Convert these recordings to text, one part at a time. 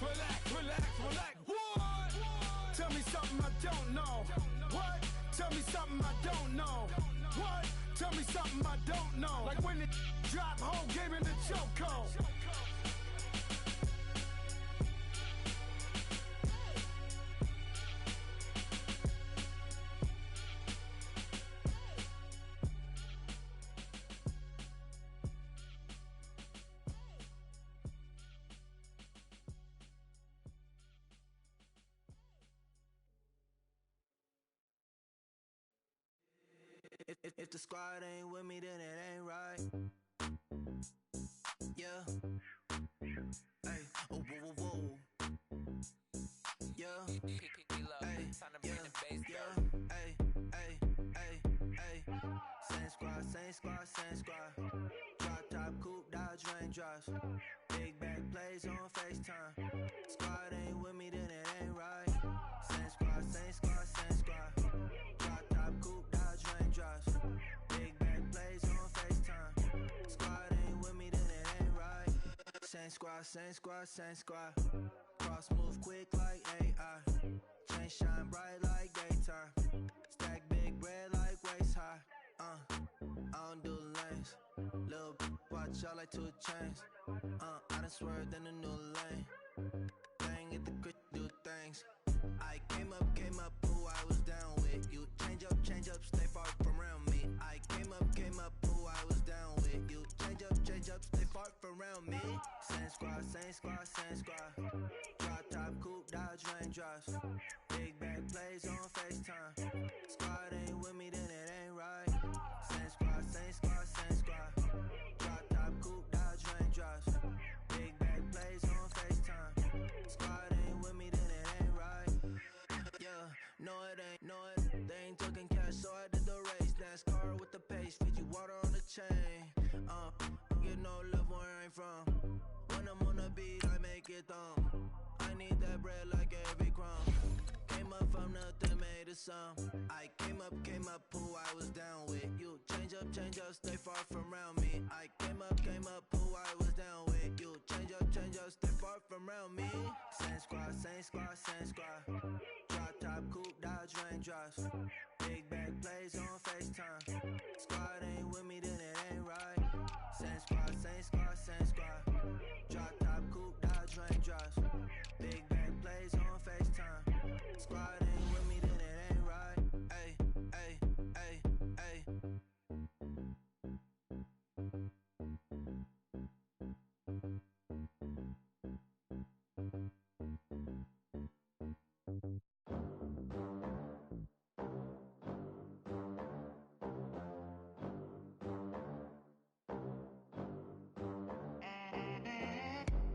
relax, relax, relax. What? Tell me something I don't know. What? Tell me something I don't know. What? Tell me something I don't know. Like when the drop home, gave him the chokehold. If the squad ain't with me, then it ain't right. Yeah. Hey. Oh, whoa, whoa, whoa. Yeah. Hey. Yeah. Hey. Hey. Hey. Hey. Same squad, same squad, same squad. Drop top, coupe, Dodge raindrops. Big back plays on FaceTime. Squad ain't with me, then it ain't right. Same squad, same squad, same squad. Drop top, coupe, Dodge raindrops. Big back plays on FaceTime. Squad ain't with me, then it ain't right. Same squad, same squad, same squad. Cross move quick like AI. Chain shine bright like daytime. Stack big bread like waist high. I don't do lanes. Little watch out like 2 chains. I done swerved in a new lane. Bang at the crit, do things. I came up, who I was down with. You change up, stay far from around me. I came up, who I was down with. You change up, stay far from around me. Same squad, same squad, same squad. Drop top, coupe, Dodge raindrops. Big back plays on FaceTime. Squad ain't with me, then it ain't right. Same squad, same squad, same squad. Drop top, coupe, Dodge raindrops. Big back plays on FaceTime. Squad ain't with me, then it ain't right. Yeah, no it ain't, no it. They ain't talking cash, so I did the race. NASCAR with the pace, feed you water on the chain. Get no love where I'm from. When I'm on the beat, I make it thumb. I need that bread like every crumb. Came up from nothing, made a sum. I came up, who I was down with. You change up, stay far from around me. I came up, who I was down with. You change up, stay far from around me. Same squad, same squad, same squad. Drop top, coupe, Dodge raindrops. Big back plays on FaceTime. Squad ain't with me, then it ain't right. Same squad, same squad, same squad. Drop top, coupe, Dodge raindrops. Big back plays on FaceTime. Squad ain't with me, then it ain't right. Ay, ay, ay, ay.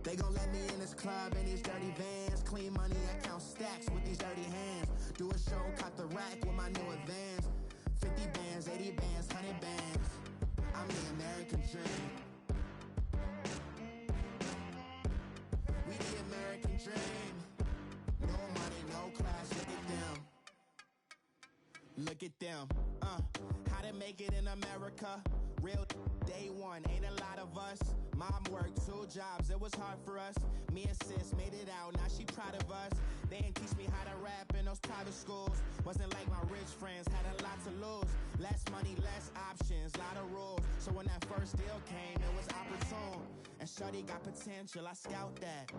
They gon' let me in this club in these dirty vans. Clean money, I count stacks with these dirty hands. Do a show, caught the rack with my new advance. 50 bands, 80 bands, 100 bands. I'm the American dream. We the American dream. No money, no class, look at them. Look at them, how to make it in America. Real day one, ain't a lot of us. Mom worked 2 jobs, it was hard for us. Me and sis made it out, now she proud of us. They didn't teach me how to rap in those private schools. Wasn't like my rich friends, had a lot to lose. Less money, less options, lot of rules. So when that first deal came, it was opportune. And shorty got potential, I scout that.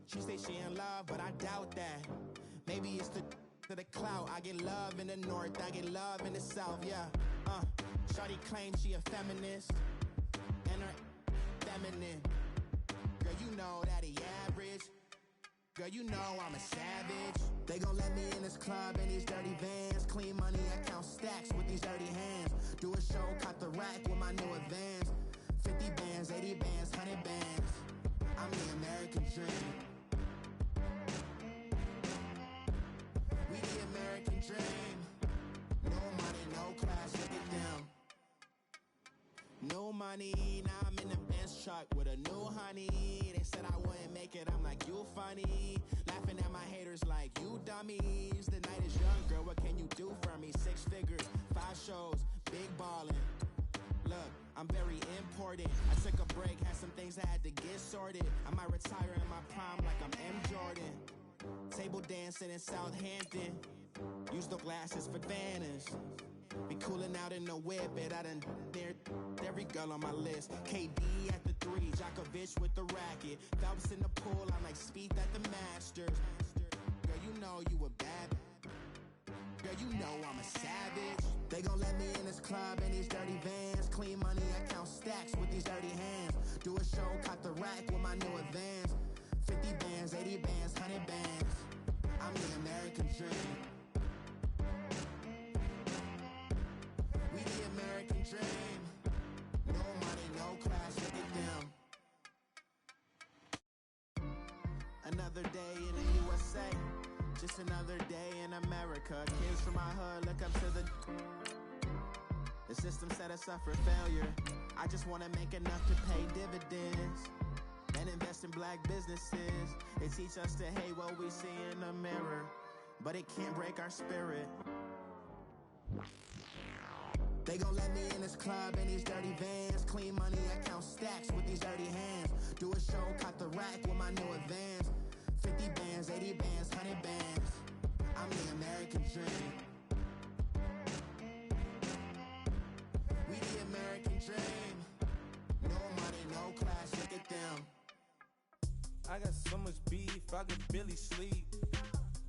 She say she in love, but I doubt that. Maybe it's to the clout. I get love in the north, I get love in the south, yeah. Shorty claims she a feminist, and her feminine. Girl, you know that he average. Girl, you know I'm a savage. They gon' let me in this club in these dirty vans. Clean money, I count stacks with these dirty hands. Do a show, caught the rack with my new advance. 50 bands, 80 bands, 100 bands. I'm the American dream. We the American dream. No money, no class, look at them. No money, now I'm in the Benz truck with a new honey. They said I wouldn't make it, I'm like, you funny. Laughing at my haters like, you dummies. The night is young, girl, what can you do for me? 6 figures, 5 shows, big ballin'. Look, I'm very important. I took a break, had some things I had to get sorted. I might retire in my prime like I'm M. Jordan. Table dancing in Southampton. Use the glasses for Vanish. Be cooling out in the whip, and I done there every girl on my list. KD at the 3, Djokovic with the racket. Phelps in the pool, I'm like Speed at the Masters. Girl, you know you a bad. Girl, you know I'm a savage. They gon' let me in this club in these dirty vans. Clean money, I count stacks with these dirty hands. Do a show, caught the rack with my new advance. 50 bands, 80 bands, 100 bands. I'm the American dream. We the American dream. No money, no class, look at them. Another day in the USA. Just another day in America. Kids from my hood look up to the system set us up for failure. I just want to make enough to pay dividends and invest in black businesses. It teach us to hate what we see in the mirror, but it can't break our spirit. They gon' let me in this club in these dirty vans. Clean money, I count stacks with these dirty hands. Do a show, caught the rack with my new advance. 50 bands, 80 bands, 100 bands. I'm the American dream. We the American dream. No money, no class, look at them. I got so much beef, I could barely sleep.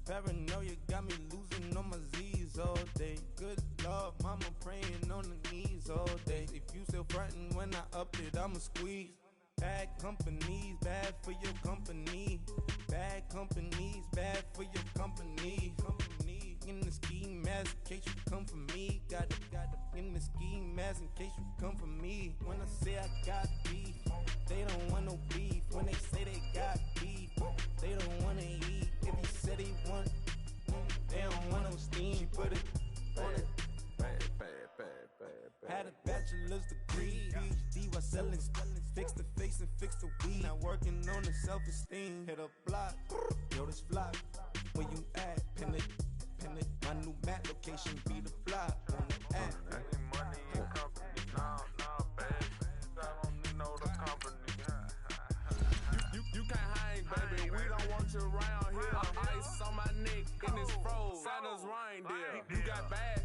Paranoia got me losing on my Z's all day. Good Lord, mama praying on the knees all day. If you still frontin' when I up it, I'ma squeeze. Bad companies, bad for your company. Bad companies, bad for your company. Company in the ski mask in case you come for me. Got it in the ski mask in case you come for me. When I say I got beef, they don't want no beef. When they say they got beef, they don't wanna eat. If he said he want, they don't want no steam. She put it on it. Had a bachelor's degree, PhD while selling. Fix the face and fix the weed. Now working on the self-esteem. Hit a block, yo this flock. Where you at? Pin it. My new map location be the flop on the app. Money and company, nah, baby. I don't need no the company. You can't hang, baby. We don't want you around here. Ice on my neck in this froze. Santa's reindeer. You got bad.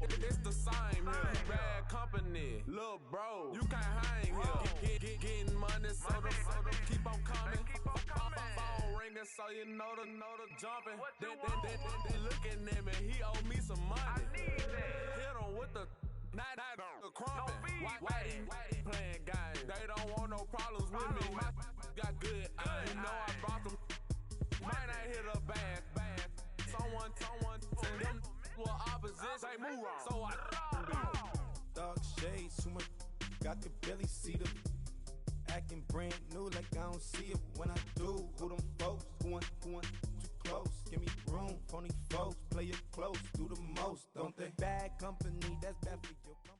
It's the same here. Bad company, little bro. You can't hang here. Getting money, so the keep on coming. Phone ringing, so you know the jumping. They looking at me. He owe me some money. Hit him with the night crumping. Whitey playing games. They don't want no problems with me. Got good. You know I brought them. Might not hit a bad. Someone send them. Opposition, move on. So I dark shades, too much. I could barely see them. Acting brand new, like I don't see it. When I do, who them folks? Who want too close? Give me room, phony folks. Play it close, do the most, don't they? Bad company, that's bad for your company.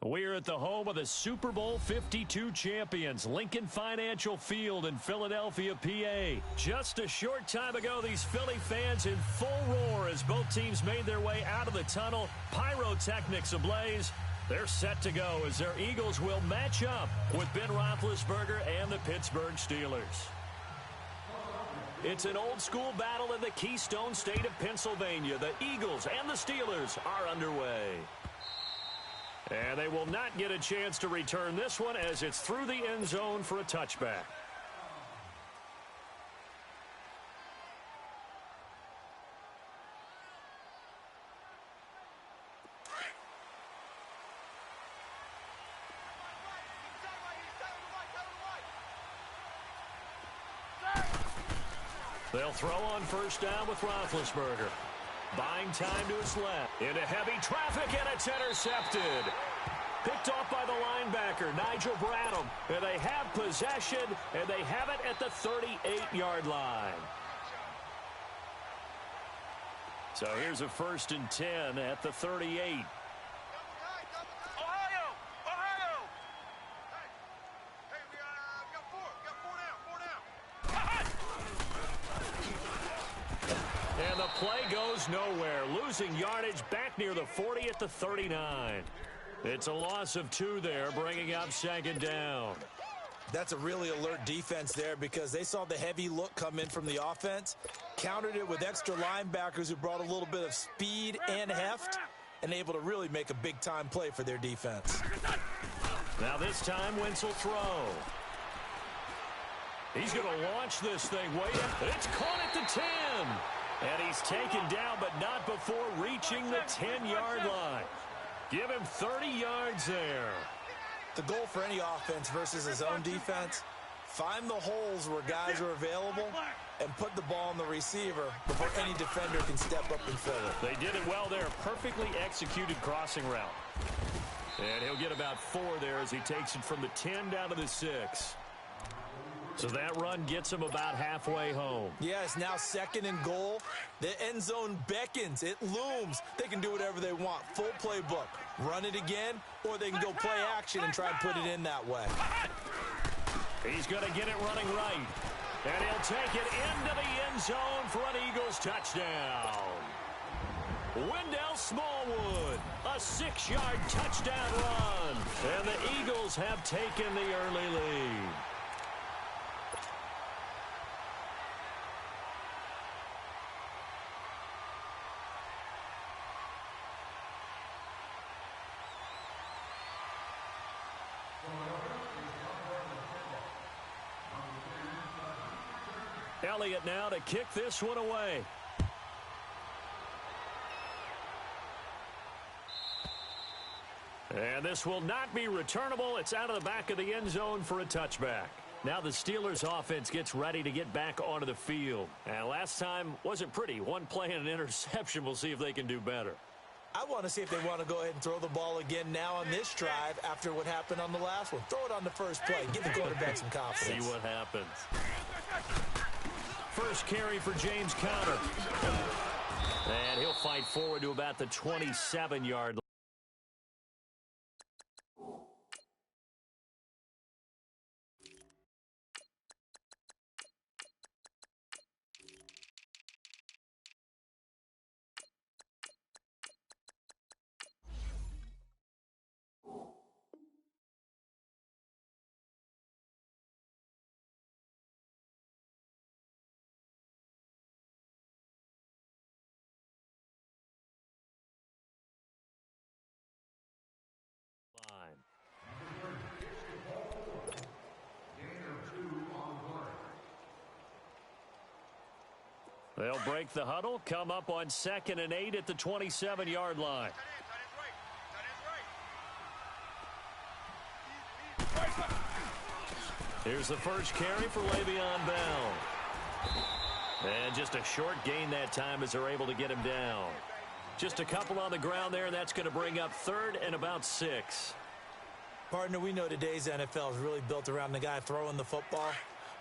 We're at the home of the Super Bowl 52 champions, Lincoln Financial Field in Philadelphia, PA. Just a short time ago, these Philly fans in full roar as both teams made their way out of the tunnel. Pyrotechnics ablaze. They're set to go as their Eagles will match up with Ben Roethlisberger and the Pittsburgh Steelers. It's an old-school battle in the Keystone State of Pennsylvania. The Eagles and the Steelers are underway. And they will not get a chance to return this one as it's through the end zone for a touchback. They'll throw on first down with Roethlisberger. Buying time to his left. Into heavy traffic, and it's intercepted. Picked off by the linebacker, Nigel Bradham. And they have possession, and they have it at the 38-yard line. So here's a 1st and 10 at the 38. And the play goes nowhere, losing yardage back near the 40 at the 39. It's a loss of 2 there, bringing up 2nd down. That's a really alert defense there because they saw the heavy look come in from the offense, countered it with extra linebackers who brought a little bit of speed and heft, and able to really make a big-time play for their defense. Now this time, Wentz will throw. He's going to launch this thing. Wait, it's caught at the 10. And he's taken down, but not before reaching the 10-yard line. Give him 30 yards there. The goal for any offense versus his own defense, find the holes where guys are available and put the ball on the receiver before any defender can step up and fill it. They did it well there. Perfectly executed crossing route. And he'll get about 4 there as he takes it from the 10 down to the 6. So that run gets him about halfway home. Yeah, it's now 2nd and goal. The end zone beckons. It looms. They can do whatever they want. Full playbook. Run it again, or they can go play action and try and put it in that way. He's going to get it running right. And he'll take it into the end zone for an Eagles touchdown. Wendell Smallwood, a 6-yard touchdown run. And the Eagles have taken the early lead. Elliott now to kick this one away. And this will not be returnable. It's out of the back of the end zone for a touchback. Now the Steelers offense gets ready to get back onto the field. And last time wasn't pretty. One play and an interception. We'll see if they can do better. I want to see if they want to go ahead and throw the ball again now on this drive after what happened on the last one. Throw it on the first play. Give the quarterback some confidence. See what happens. First carry for James Conner. And he'll fight forward to about the 27-yard line. They'll break the huddle, come up on 2nd and 8 at the 27-yard line. Here's the first carry for Le'Veon Bell. And just a short gain that time as they're able to get him down. Just a couple on the ground there, and that's going to bring up 3rd and about 6. Partner, we know today's NFL is really built around the guy throwing the football.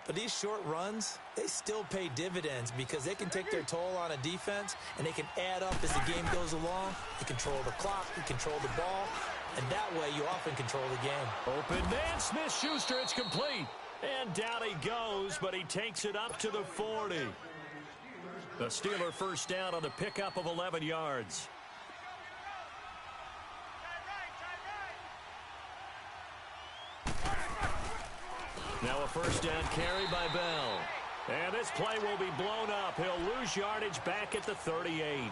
But these short runs, they still pay dividends because they can take their toll on a defense, and they can add up as the game goes along. You control the clock, you control the ball, and that way you often control the game. Open man, Smith-Schuster, it's complete. And down he goes, but he takes it up to the 40. The Steeler first down on the pickup of 11 yards. Now a first down carry by Bell. And this play will be blown up. He'll lose yardage back at the 38.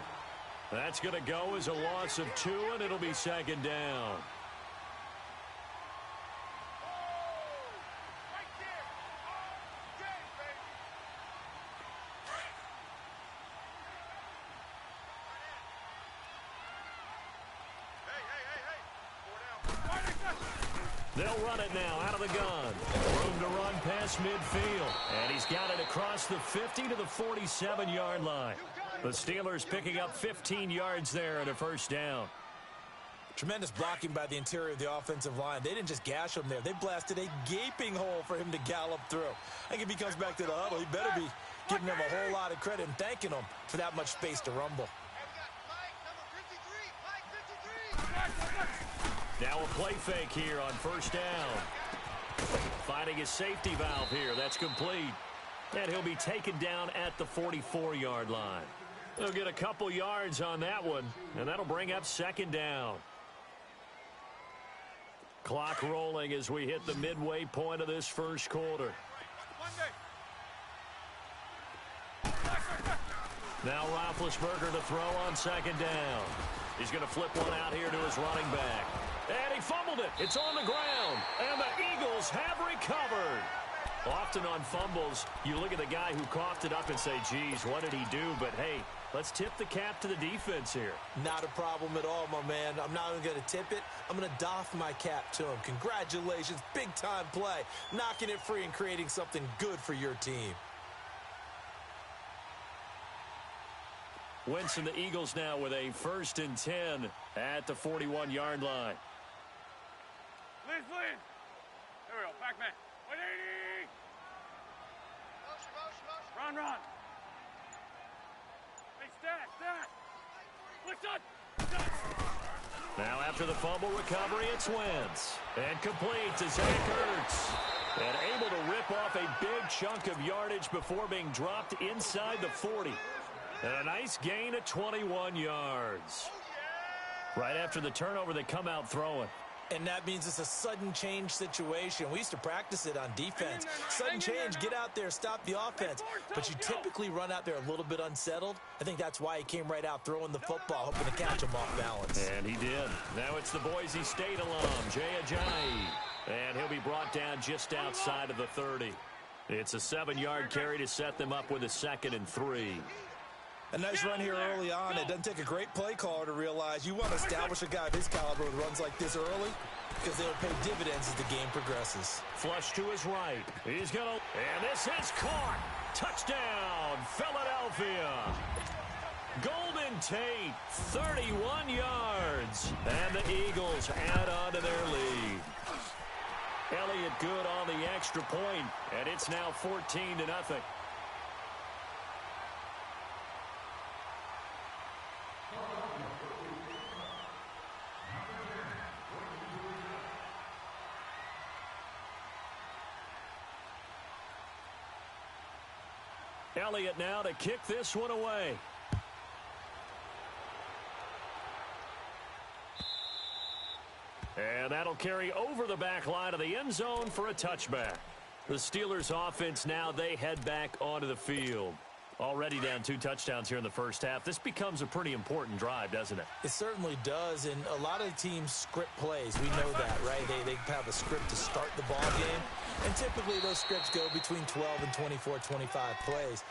That's going to go as a loss of 2, and it'll be 2nd down. They'll run it now out of the gun. Room to run past midfield. And he's got it across the 50 to the 47-yard line. The Steelers picking up 15 yards there and a first down. Tremendous blocking by the interior of the offensive line. They didn't just gash him there. They blasted a gaping hole for him to gallop through. I think if he comes back to the huddle, he better be giving them a whole lot of credit and thanking them for that much space to rumble. Now a play fake here on first down. Finding his safety valve here. That's complete. And he'll be taken down at the 44-yard line. They'll get a couple yards on that one, and that'll bring up 2nd down. Clock rolling as we hit the midway point of this first quarter. Now Roethlisberger to throw on second down. He's going to flip one out here to his running back. And he fumbled it. It's on the ground. And the Eagles have recovered. Often on fumbles, you look at the guy who coughed it up and say, geez, what did he do? But, hey, let's tip the cap to the defense here. Not a problem at all, my man. I'm not even going to tip it. I'm going to doff my cap to him. Congratulations. Big-time play. Knocking it free and creating something good for your team. Wentz and the Eagles now with a 1st and 10 at the 41-yard line. Please. There we go. Back man. 180. Run. Hey, stat. Now after the fumble recovery, it's Wentz. And complete to Zach Ertz. And able to rip off a big chunk of yardage before being dropped inside the 40. And a nice gain of 21 yards. Right after the turnover, they come out throwing. And that means it's a sudden change situation. We used to practice it on defense. Sudden change, get out there, stop the offense. But you typically run out there a little bit unsettled. I think that's why he came right out throwing the football, hoping to catch him off balance. And he did. Now it's the Boise State alum, Jay Ajayi. And he'll be brought down just outside of the 30. It's a 7-yard carry to set them up with a 2nd and 3. A nice run here early on. It doesn't take a great play caller to realize you want to establish a guy of his caliber with runs like this early because they'll pay dividends as the game progresses. Flush to his right. He's going to... And this is caught. Touchdown, Philadelphia. Golden Tate, 31 yards. And the Eagles add on to their lead. Elliott good on the extra point, and it's now 14-0. Elliott now to kick this one away. And that'll carry over the back line of the end zone for a touchback. The Steelers offense now, they head back onto the field. Already down 2 touchdowns here in the first half. This becomes a pretty important drive, doesn't it? It certainly does, and a lot of teams script plays. We know that, right? They have a script to start the ball game, and typically those scripts go between 12 and 24, 25 plays.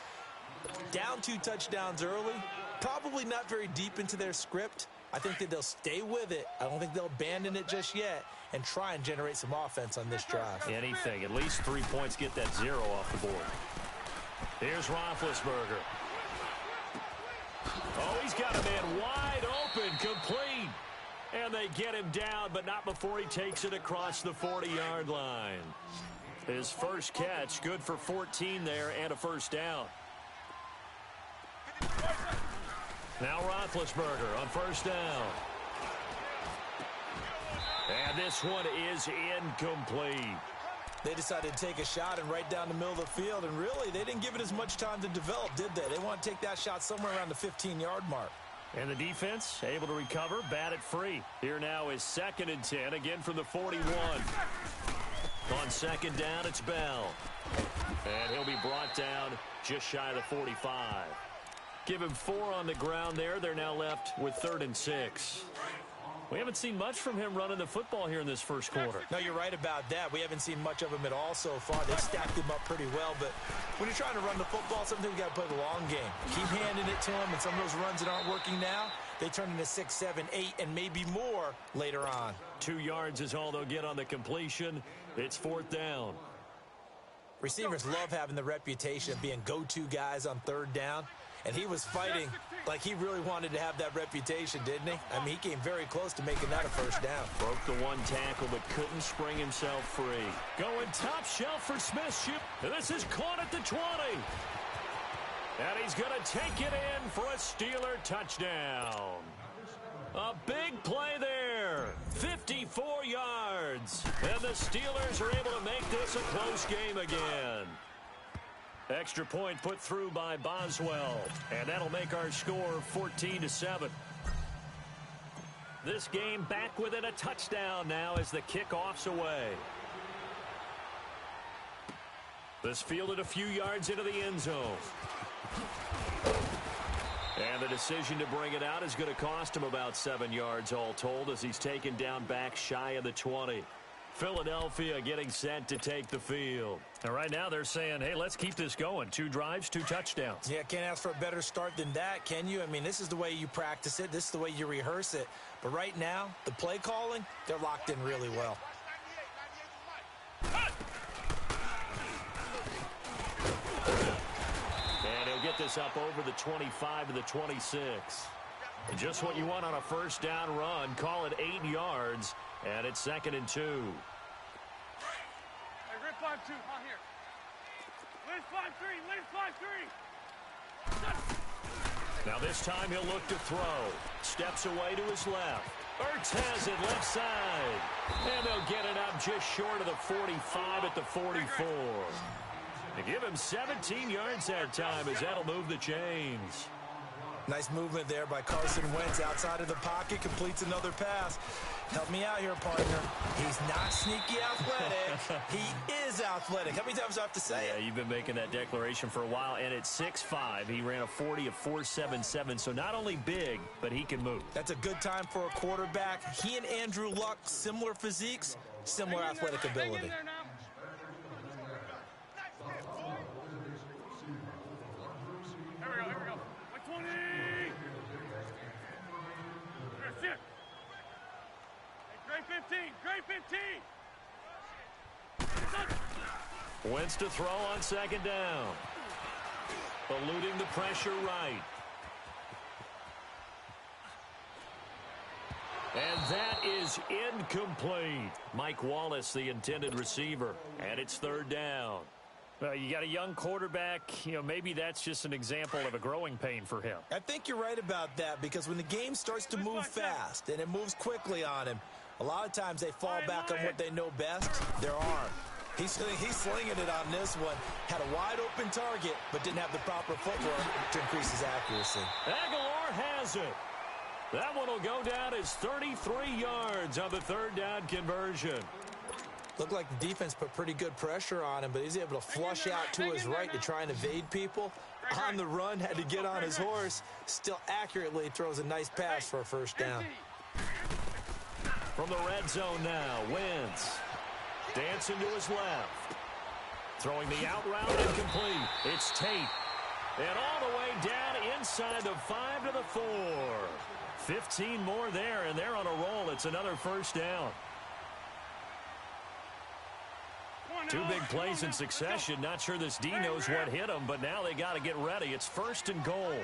Down 2 touchdowns early, probably not very deep into their script. I think that they'll stay with it. I don't think they'll abandon it just yet and try and generate some offense on this drive. Anything. At least 3 points, get that 0 off the board. Here's Roethlisberger. Oh, he's got a man wide open, complete. And they get him down, but not before he takes it across the 40-yard line. His first catch, good for 14 there and a first down. Now Roethlisberger on first down. And this one is incomplete. They decided to take a shot and right down the middle of the field, and really, they didn't give it as much time to develop, did they? They want to take that shot somewhere around the 15-yard mark. And the defense able to recover, bat it free. Here now is 2nd and 10, again from the 41. On second down, it's Bell. And he'll be brought down just shy of the 45. Give him 4 on the ground there. They're now left with 3rd and 6. We haven't seen much from him running the football here in this first quarter. No, you're right about that. We haven't seen much of him at all so far. They've stacked him up pretty well, but when you're trying to run the football, sometimes you got to play the long game. Keep handing it to him, and some of those runs that aren't working now, they turn into 6, 7, 8, and maybe more later on. 2 yards is all they'll get on the completion. It's 4th down. Receivers love having the reputation of being go-to guys on 3rd down. And he was fighting like he really wanted to have that reputation, didn't he? I mean, he came very close to making that a first down. Broke the 1 tackle, but couldn't spring himself free. Going top shelf for Smith. And this is caught at the 20. And he's going to take it in for a Steeler touchdown. A big play there. 54 yards. And the Steelers are able to make this a close game again. Extra point put through by Boswell. And that'll make our score 14-7. This game back within a touchdown now as the kickoff's away. This fielded a few yards into the end zone. And the decision to bring it out is going to cost him about 7 yards all told as he's taken down back shy of the 20. Philadelphia getting set to take the field. And right now they're saying, hey, let's keep this going. 2 drives, 2 touchdowns. Yeah, can't ask for a better start than that, can you? I mean, this is the way you practice it. This is the way you rehearse it. But right now, the play calling, they're locked in really well. And he'll get this up over the 25 to the 26. And just what you want on a first down run. Call it 8 yards. And it's 2nd and 2. Hey, Rip 5-2, on here. Liz 5-3, Liz 5-3. Now this time he'll look to throw. Steps away to his left. Ertz has it left side. And they'll get it up just short of the 45 at the 44. They give him 17 yards that time as that'll move the chains. Nice movement there by Carson Wentz outside of the pocket, completes another pass. Help me out here, partner. He's not sneaky athletic. He is athletic. How many times do I have to say it? Yeah, you've been making that declaration for a while, and at 6'5", he ran a 40 of 4.77, so not only big, but he can move. That's a good time for a quarterback. He and Andrew Luck, similar physiques, similar athletic ability. Great 15. Wentz to throw on 2nd down. Eluding the pressure right. And that is incomplete. Mike Wallace, the intended receiver. And it's 3rd down. Well, you got a young quarterback. Maybe that's just an example of a growing pain for him. I think you're right about that because when the game starts to move fast and it moves quickly on him, a lot of times they fall back on what they know best, their arm. He's slinging it on this one. Had a wide-open target, but didn't have the proper footwork to increase his accuracy. Aguilar has it. That one will go down as 33 yards on the 3rd down conversion. Looked like the defense put pretty good pressure on him, but he's able to flush out to his right to try and evade people. On the run, had to get on his horse. Still accurately throws a nice pass for a 1st down. From the red zone now, Wentz. Dancing to his left. Throwing the out route incomplete. It's Tate. And all the way down inside the 5 to the 4. 15 more there, and they're on a roll. It's another 1st down. 2 big plays in succession. Not sure this D knows what hit him, but now they got to get ready. It's 1st and goal.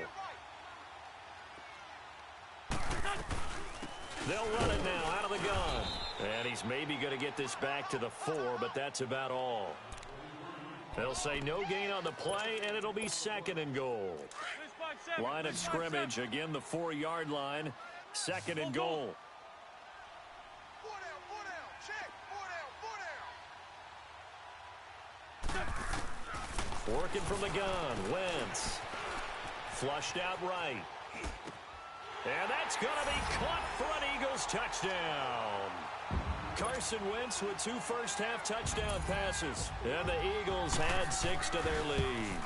They'll run it now out of the gun. And he's maybe going to get this back to the 4, but that's about all. They'll say no gain on the play, and it'll be 2nd and goal. Line of scrimmage, again the 4-yard line. 2nd and goal. Working from the gun, Wentz. Flushed out right. And that's going to be caught for an Eagles touchdown. Carson Wentz with 2 first-half touchdown passes. And the Eagles had 6 to their lead.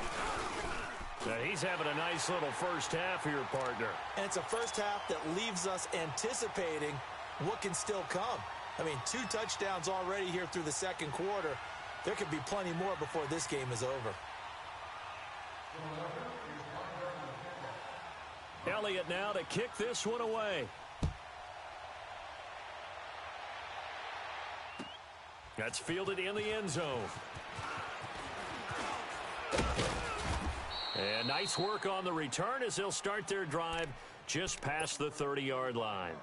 Now he's having a nice little first half here, partner. And it's a first half that leaves us anticipating what can still come. I mean, 2 touchdowns already here through the 2nd quarter. There could be plenty more before this game is over. Elliott now to kick this one away. That's fielded in the end zone. And nice work on the return as they'll start their drive just past the 30-yard line.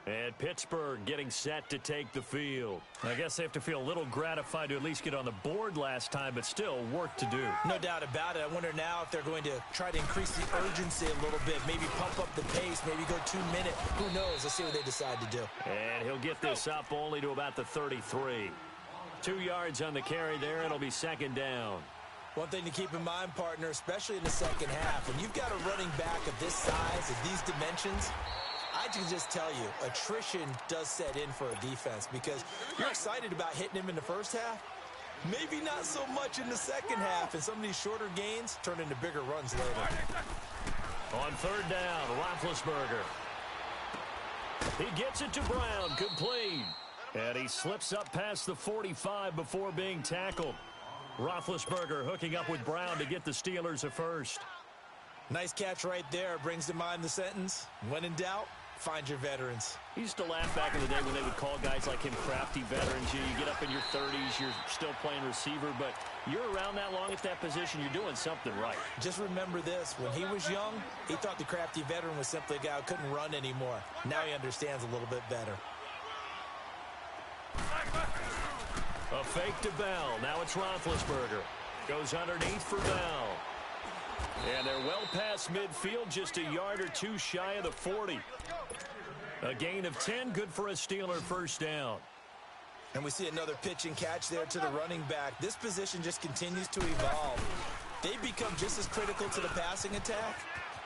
And Pittsburgh getting set to take the field. I guess they have to feel a little gratified to at least get on the board last time, but still work to do. No doubt about it. I wonder now if they're going to try to increase the urgency a little bit, maybe pump up the pace, maybe go 2-minute. Who knows? Let's see what they decide to do. And he'll get this up only to about the 33. 2 yards on the carry there. It'll be 2nd down. One thing to keep in mind, partner, especially in the second half, when you've got a running back of this size, of these dimensions, I I can just tell you, attrition does set in for a defense because you're excited about hitting him in the first half. Maybe not so much in the second half, and some of these shorter gains turn into bigger runs later. On third down, Roethlisberger. He gets it to Brown, complete. And he slips up past the 45 before being tackled. Roethlisberger hooking up with Brown to get the Steelers a first. Nice catch right there. Brings to mind the sentence, when in doubt, find your veterans. He used to laugh back in the day when they would call guys like him crafty veterans. You get up in your 30s, you're still playing receiver, but you're around that long at that position, you're doing something right. Just remember this. When he was young, he thought the crafty veteran was simply a guy who couldn't run anymore. Now he understands a little bit better. A fake to Bell. Now it's Roethlisberger. Goes underneath for Bell. And they're well past midfield, just a yard or two shy of the 40. A gain of 10, good for a Steeler first down. And we see another pitch and catch there to the running back. This position just continues to evolve. They become just as critical to the passing attack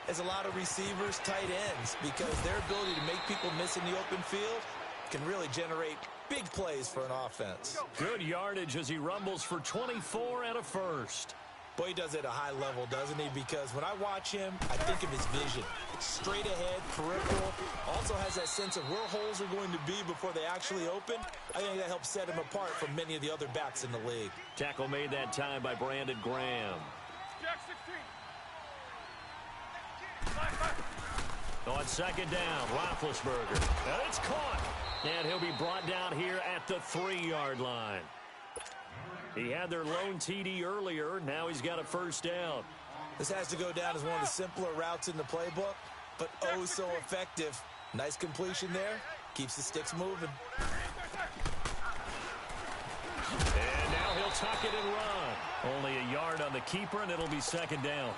as a lot of receivers, tight ends, because their ability to make people miss in the open field can really generate big plays for an offense. Good yardage as he rumbles for 24 and a first. Boy, he does it at a high level, doesn't he? Because when I watch him, I think of his vision. Straight ahead, peripheral. Also has that sense of where holes are going to be before they actually open. I think that helps set him apart from many of the other backs in the league. Tackle made that time by Brandon Graham. On second down, Roethlisberger. And it's caught. And he'll be brought down here at the 3-yard line. He had their lone TD earlier. Now he's got a first down. This has to go down as one of the simpler routes in the playbook, but oh so effective. Nice completion there. Keeps the sticks moving. And now he'll tuck it and run. Only a yard on the keeper, and it'll be second down.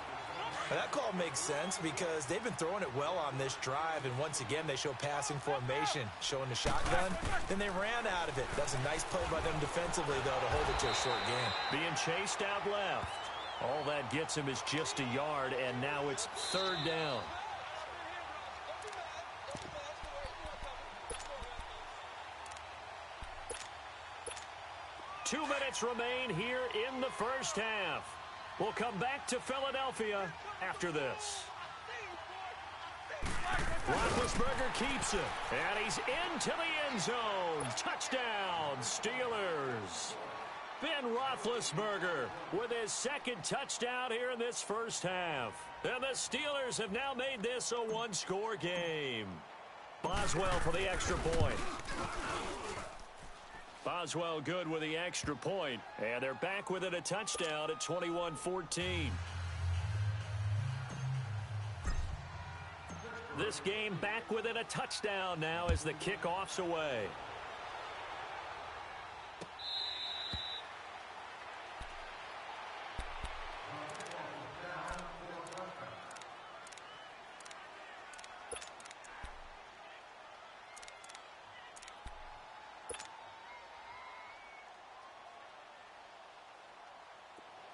Now that call makes sense because they've been throwing it well on this drive, and once again they show passing formation, showing the shotgun. Then they ran out of it. That's a nice play by them defensively, though, to hold it to a short game. Being chased out left. All that gets him is just a yard, and now it's third down. Two minutes remain here in the first half. We'll come back to Philadelphia after this. Roethlisberger keeps it, and he's into the end zone. Touchdown, Steelers. Ben Roethlisberger with his second touchdown here in this first half. And the Steelers have now made this a one-score game. Boswell for the extra point. Boswell good with the extra point, and they're back within a touchdown at 21-14. This game back within a touchdown now as the kickoff's away.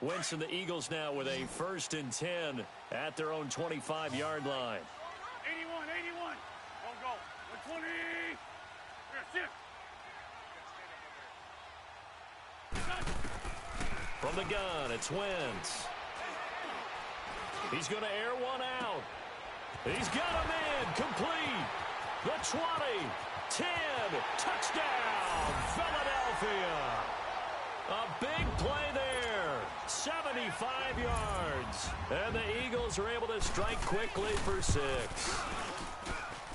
Winston, the Eagles now with a 1st and 10 at their own 25-yard line. 81. Don't go. 120. From the gun, it's Wentz. He's going to air one out. He's got him in. Complete. The 20. 10. Touchdown. Philadelphia. A big play there. 75 yards. And the Eagles are able to strike quickly for 6.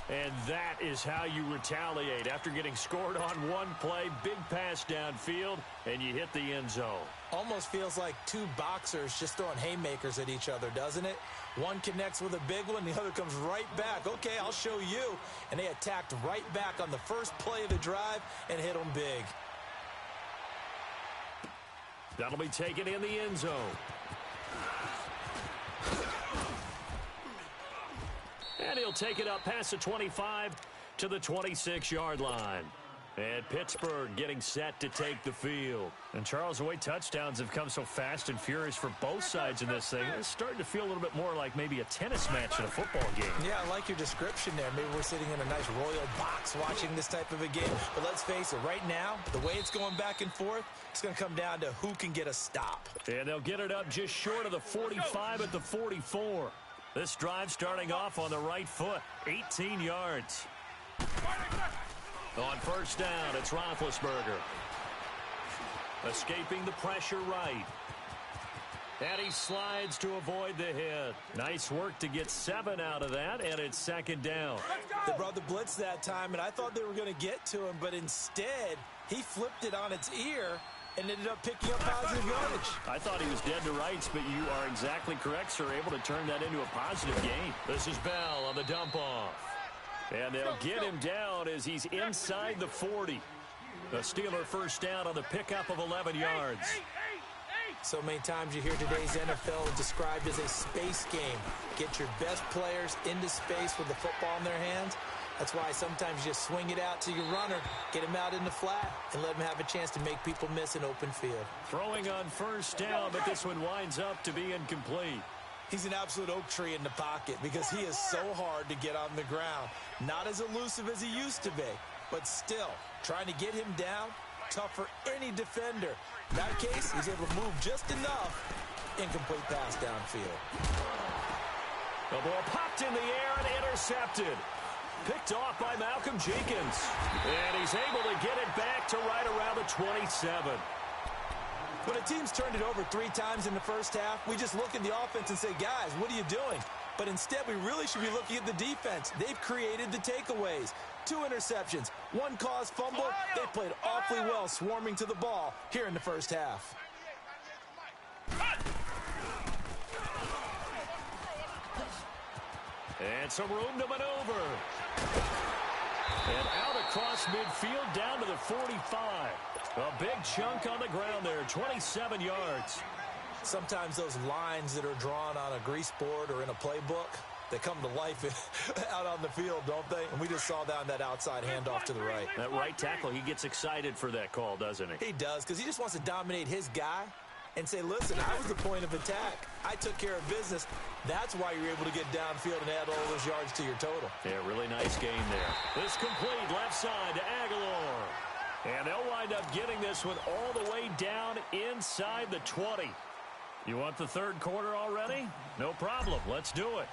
And that is how you retaliate after getting scored on one play. Big pass downfield, and you hit the end zone. Almost feels like two boxers just throwing haymakers at each other, doesn't it? One connects with a big one, the other comes right back. Okay, I'll show you. And they attacked right back on the first play of the drive and hit them big. That'll be taken in the end zone. And he'll take it up past the 25 to the 26-yard line. And Pittsburgh getting set to take the field. And, Charles, the way touchdowns have come so fast and furious for both sides in this thing, it's starting to feel a little bit more like maybe a tennis match in a football game. Yeah, I like your description there. Maybe we're sitting in a nice royal box watching this type of a game. But let's face it, right now, the way it's going back and forth, it's going to come down to who can get a stop. And they'll get it up just short of the 45 at the 44. This drive starting off on the right foot, 18 yards. On first down, it's Roethlisberger. Escaping the pressure right. And he slides to avoid the hit. Nice work to get 7 out of that, and it's second down. They brought the blitz that time, and I thought they were going to get to him, but instead, he flipped it on its ear and ended up picking up positive yardage. I thought he was dead to rights, but you are exactly correct, sir. Able to turn that into a positive gain. This is Bell on the dump-off. And they'll get him down as he's inside the 40. The Steeler first down on the pickup of 11 yards. So many times you hear today's NFL described as a space game. Get your best players into space with the football in their hands. That's why sometimes you just swing it out to your runner, get him out in the flat, and let him have a chance to make people miss an open field. Throwing on first down, but this one winds up to be incomplete. He's an absolute oak tree in the pocket because he is so hard to get on the ground. Not as elusive as he used to be, but still, trying to get him down, tough for any defender. In that case, he's able to move just enough. Incomplete pass downfield. The ball popped in the air and intercepted. Picked off by Malcolm Jenkins. And he's able to get it back to right around the 27. When a team's turned it over 3 times in the first half, we just look at the offense and say, guys, what are you doing? But instead, we really should be looking at the defense. They've created the takeaways. 2 interceptions, 1 caused fumble. They played awfully well swarming to the ball here in the first half. And some room to maneuver. And out across midfield down to the 45. A big chunk on the ground there, 27 yards. Sometimes those lines that are drawn on a grease board or in a playbook, they come to life out on the field, don't they? And we just saw that on that outside handoff to the right. That right tackle, he gets excited for that call, doesn't he? He does, because he just wants to dominate his guy and say, listen, I was the point of attack. I took care of business. That's why you're able to get downfield and add all those yards to your total. Yeah, really nice game there. This complete left side to Aguilar. And they'll wind up getting this one all the way down inside the 20. You want the third quarter already? No problem. Let's do it.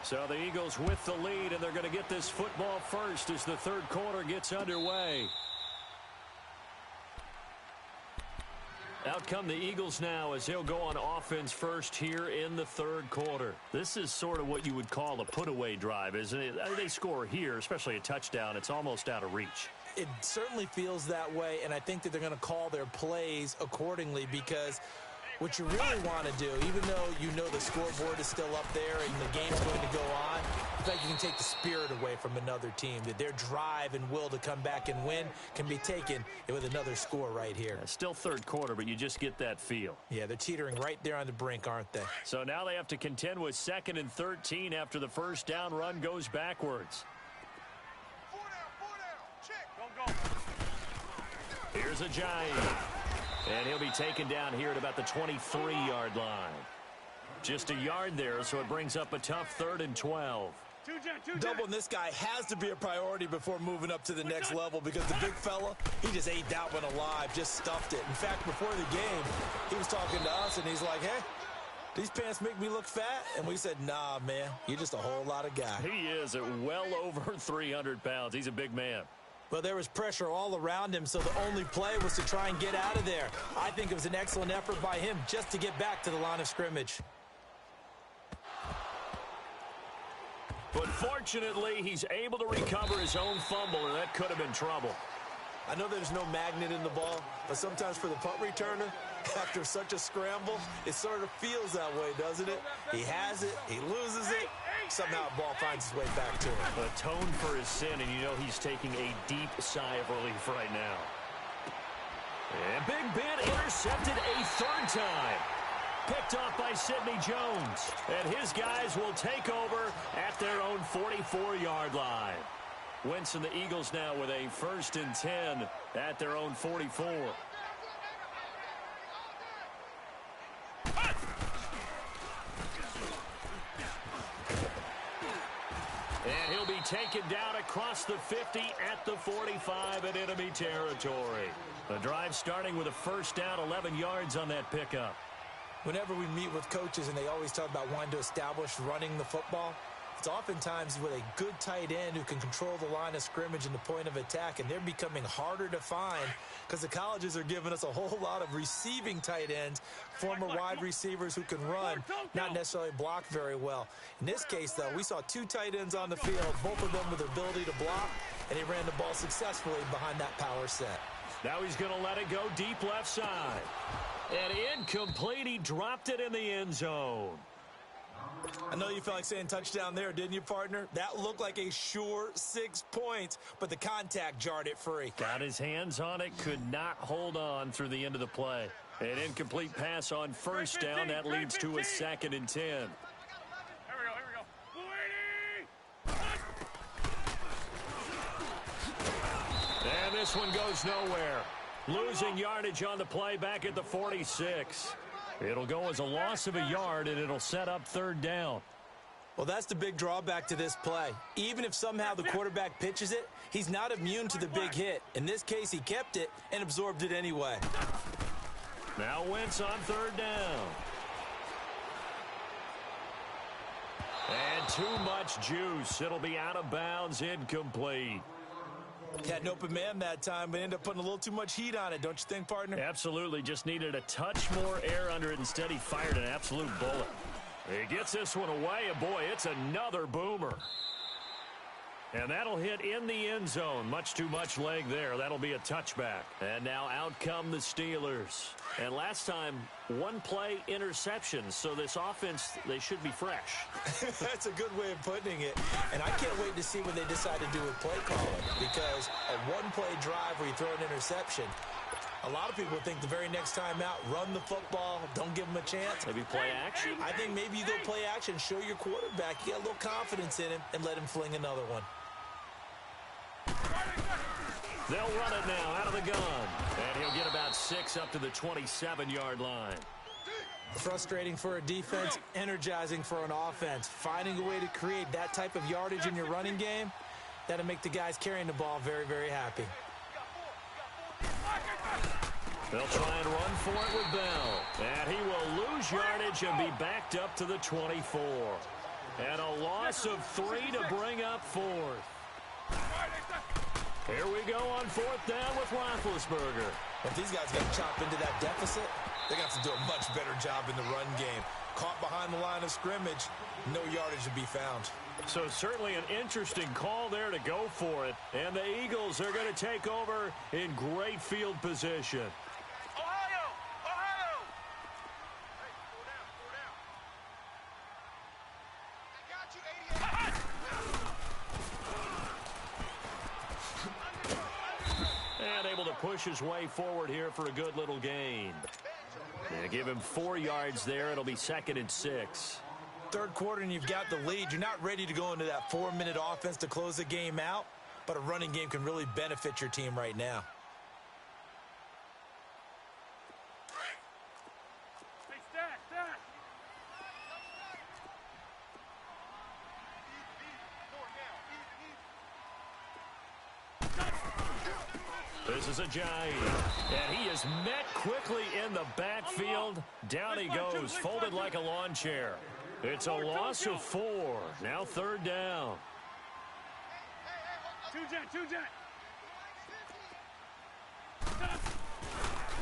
So the Eagles with the lead, and they're going to get this football first as the third quarter gets underway. Out come the Eagles now as they'll go on offense first here in the third quarter. This is sort of what you would call a put-away drive, isn't it? They score here, especially a touchdown. It's almost out of reach. It certainly feels that way, and I think that they're going to call their plays accordingly because what you really want to do, even though you know the scoreboard is still up there and the game's going to go on, I think you can take the spirit away from another team, that their drive and will to come back and win can be taken with another score right here. Still third quarter, but you just get that feel. Yeah, they're teetering right there on the brink, aren't they? So now they have to contend with 2nd and 13 after the first down run goes backwards. Here's a giant. And he'll be taken down here at about the 23-yard line. Just a yard there, so it brings up a tough 3rd and 12. Doubling this guy has to be a priority before moving up to the next level because the big fella, he just ate that one alive, just stuffed it. In fact, before the game, he was talking to us, and he's like, hey, these pants make me look fat? And we said, nah, man, you're just a whole lot of guy. He is at well over 300 pounds. He's a big man. Well, there was pressure all around him, so the only play was to try and get out of there. I think it was an excellent effort by him just to get back to the line of scrimmage. But fortunately, he's able to recover his own fumble, and that could have been trouble. I know there's no magnet in the ball, but sometimes for the punt returner, after such a scramble, it sort of feels that way, doesn't it? He has it, he loses it, somehow the ball finds its way back to him. Atone for his sin, and you know he's taking a deep sigh of relief right now. And Big Ben intercepted a 3rd time. Picked off by Sidney Jones. And his guys will take over at their own 44-yard line. Wentz and the Eagles now with a 1st and 10 at their own 44. And he'll be taken down across the 50 at the 45 in enemy territory. The drive starting with a 1st down, 11 yards on that pickup. Whenever we meet with coaches and they always talk about wanting to establish running the football, it's oftentimes with a good tight end who can control the line of scrimmage and the point of attack, and they're becoming harder to find because the colleges are giving us a whole lot of receiving tight ends, former wide receivers who can run, not necessarily block very well. In this case, though, we saw 2 tight ends on the field, both of them with the ability to block, and he ran the ball successfully behind that power set. Now he's going to let it go deep left side. And incomplete. He dropped it in the end zone. I know you felt like saying touchdown there, didn't you, partner? That looked like a sure 6 points, but the contact jarred it free. Got his hands on it, could not hold on through the end of the play. An incomplete pass on 1st down. That leads to a 2nd and 10. Here we go. And this one goes nowhere. Losing yardage on the play back at the 46. It'll go as a loss of a yard, and it'll set up 3rd down. Well, that's the big drawback to this play. Even if somehow the quarterback pitches it, he's not immune to the big hit. In this case, he kept it and absorbed it anyway. Now Wentz on 3rd down. And too much juice. It'll be out of bounds, incomplete. Had an open man that time, but ended up putting a little too much heat on it, don't you think, partner? Absolutely. Just needed a touch more air under it. Instead, he fired an absolute bullet. He gets this one away, and boy, it's another boomer. And that'll hit in the end zone. Much too much leg there. That'll be a touchback. And now out come the Steelers. And last time, 1-play interception. So this offense, they should be fresh. That's a good way of putting it. And I can't wait to see what they decide to do with play calling. Because a 1-play drive where you throw an interception, a lot of people think the very next time out, run the football, don't give them a chance. Maybe play action? I think maybe you go play action, show your quarterback, you got a little confidence in him, and let him fling another one. They'll run it now out of the gun. And he'll get about 6 up to the 27-yard line. Frustrating for a defense, energizing for an offense. Finding a way to create that type of yardage in your running game, that'll make the guys carrying the ball very, very happy. They'll try and run for it with Bell. And he will lose yardage and be backed up to the 24. And a loss of 3 to bring up 4th. Here we go on 4th down with Roethlisberger. If these guys got to chop into that deficit, they're going to have to do a much better job in the run game. Caught behind the line of scrimmage, no yardage to be found. So certainly an interesting call there to go for it. And the Eagles are going to take over in great field position. Ohio! Hey, cool down. And able to push his way forward here for a good little gain. They give him 4 yards there. It'll be 2nd and 6. Third quarter and you've got the lead. You're not ready to go into that 4-minute offense to close the game out, but a running game can really benefit your team right now. Hey, stat. This is a giant, and he is met quickly in the backfield. Down he goes, folded like a lawn chair. It's a loss of 4. Now 3rd down. Two jet.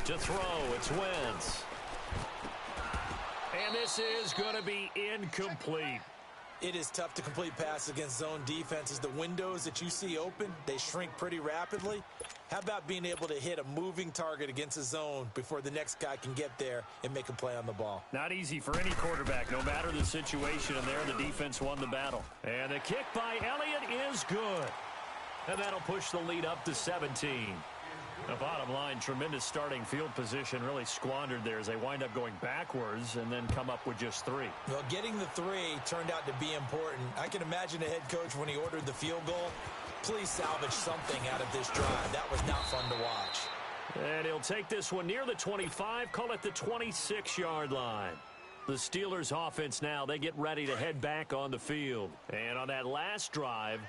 To throw, it's Wentz. And this is going to be incomplete. It is tough to complete passes against zone defenses. The windows that you see open, they shrink pretty rapidly. How about being able to hit a moving target against a zone before the next guy can get there and make a play on the ball? Not easy for any quarterback, no matter the situation. And there, the defense won the battle. And the kick by Elliott is good. And that'll push the lead up to 17. The bottom line, tremendous starting field position, really squandered there as they wind up going backwards and then come up with just 3. Well, getting the 3 turned out to be important. I can imagine the head coach when he ordered the field goal Please salvage something out of this drive. That was not fun to watch. And he'll take this one near the 25, call it the 26-yard line. The Steelers offense now, they get ready to head back on the field. And on that last drive,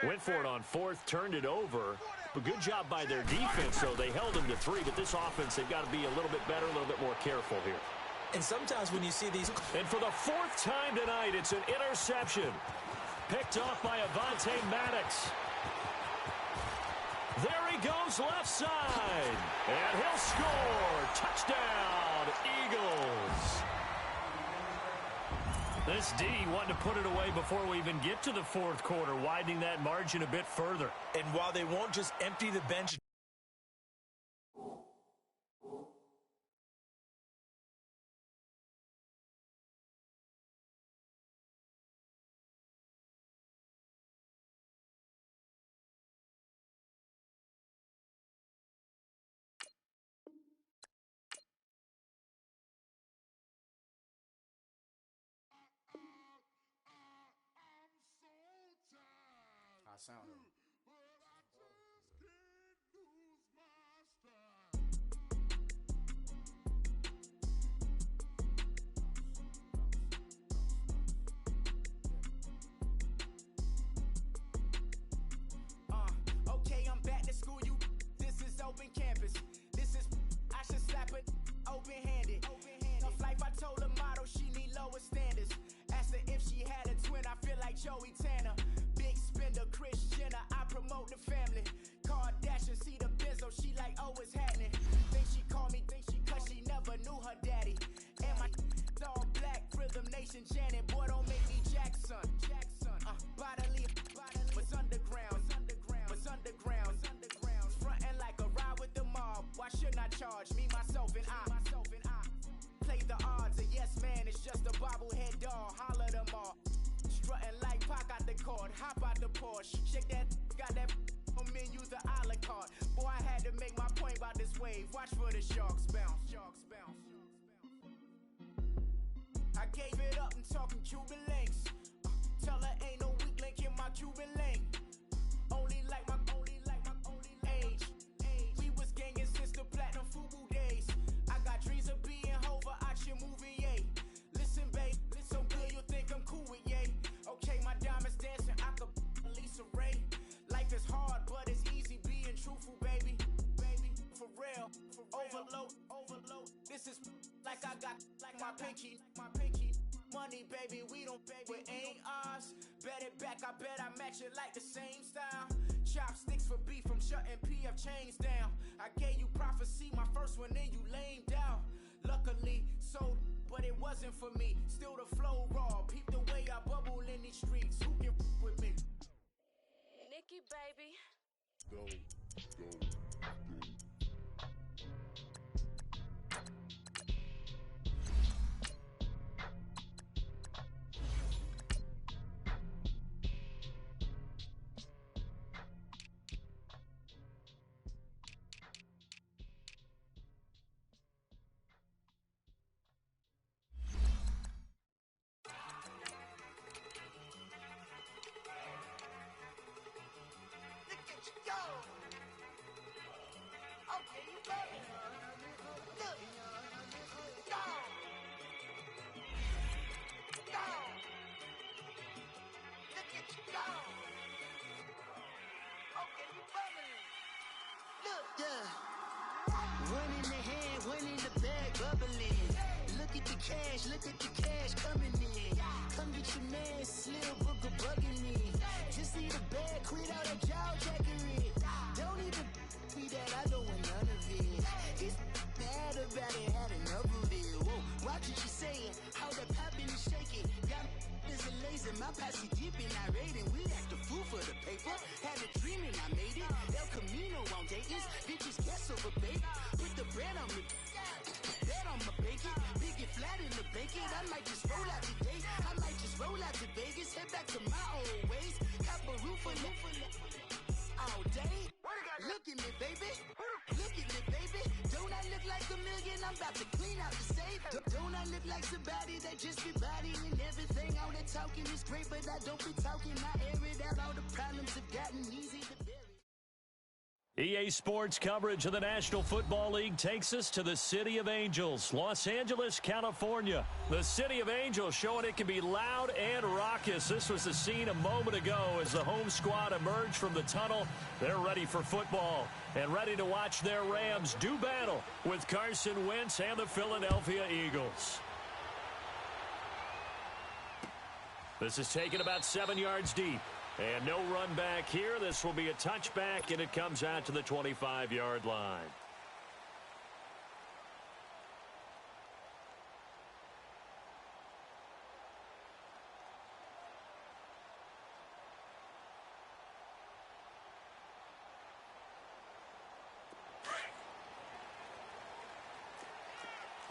went for it on fourth, turned it over. But good job by their defense, though. They held them to 3, but this offense, they've got to be a little bit better, a little bit more careful here. And sometimes when you see these... And for the 4th time tonight, it's an interception. Picked off by Avonte Maddox. There he goes left side. And he'll score. Touchdown, Eagles. This D wanting to put it away before we even get to the 4th quarter, widening that margin a bit further. And while they won't just empty the bench... Sound. Okay, I'm back to school. This is open campus. This is I should slap it open-handed. Tough life, I told her motto she need lower standards. Asked her if she had a twin. I feel like Joey Tanner. Chris Jenner, I promote the family. Kardashian, see the Benzo, she like, oh, it's happening. Think she called me, cause she never knew her daddy. And my all black, Rhythm Nation Janet, boy, don't make me Jackson. Bodily, was underground. Frontin' like a ride with the mob. Why shouldn't I charge me, myself, and I? Play the odds, a yes man, it's just a bobblehead doll. Holler them all. Strutting like Pac out the court, hop out the Porsche, shake that, got that on menu, the a la carte. Boy, I had to make my point about this wave. Watch for the sharks bounce. I gave it up and talking Cuban links. Tell her ain't no weak link in my Cuban link. Only like my age. We was gangin' since the platinum FUBU days. I got dreams of being Hova out your movie, yay. Listen, babe, so good you think I'm cool with yay. Okay, my diamonds dancing, I could Lisa Ray. Life is hard, but it's easy being truthful, baby. For real, overload. This is like I got like my pinky. Money, baby, we don't pay, it ain't ours. Bet it back, I bet I match it like the same style. Chopsticks for beef from shutting PF chains down. I gave you prophecy, my first one, then you lamed out. Luckily, sold, but it wasn't for me. Still the flow raw, peep the way I bubble in these streets. Who can with me? Nikki, baby. Go. One in the hand, one in the bag, bubbling. Look at the cash coming in. Come get your man, Slim Booker bugging me. Just see the bag, quit all that jaw jackery. Don't even me that I don't want none of it. It's bad about it, had enough of it. Whoa, watch what you saying, how that poppin' and shaking. Got is a laser, my posse deep and I raiding. We act a fool for the paper. Had a dream and I made it. El Camino on Dayton's, bitches guess over bait. Put the bread on me, bread on my bacon. Big and flat in the bacon. I might just roll out today. I might just roll out to Vegas. Head back to my old ways. Cop a roof for all day. Look at me, baby. Look at me, baby. Don't I look like a million? I'm about to clean out the safe. Don't I might look like somebody that just be bodying everything. All the talking is great, but I don't be talking. I air it out. All the problems have gotten easy to bury. EA Sports coverage of the National Football League takes us to the City of Angels, Los Angeles, California. The City of Angels showing it can be loud and raucous. This was the scene a moment ago as the home squad emerged from the tunnel. They're ready for football and ready to watch their Rams do battle with Carson Wentz and the Philadelphia Eagles. This is taken about 7 yards deep. And no run back here. This will be a touchback, and it comes out to the 25-yard line.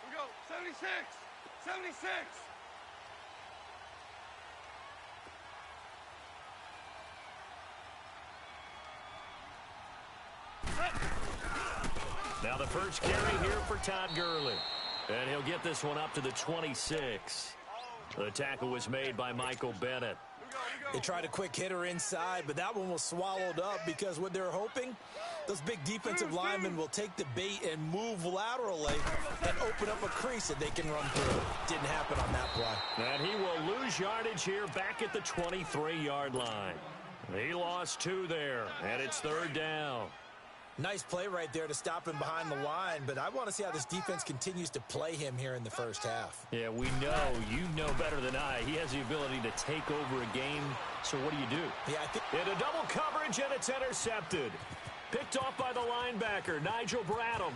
We go, 76, 76. Now the first carry here for Todd Gurley. And he'll get this one up to the 26. The tackle was made by Michael Bennett. They tried a quick hitter inside, but that one was swallowed up because what they're hoping, those big defensive linemen will take the bait and move laterally and open up a crease that they can run through. Didn't happen on that play. And he will lose yardage here back at the 23-yard line. He lost 2 there, and it's 3rd down. Nice play right there to stop him behind the line, but I want to see how this defense continues to play him here in the first half. Yeah, we know. You know better than I. He has the ability to take over a game, so what do? Yeah, I think in a double coverage, and it's intercepted. Picked off by the linebacker, Nigel Bradham.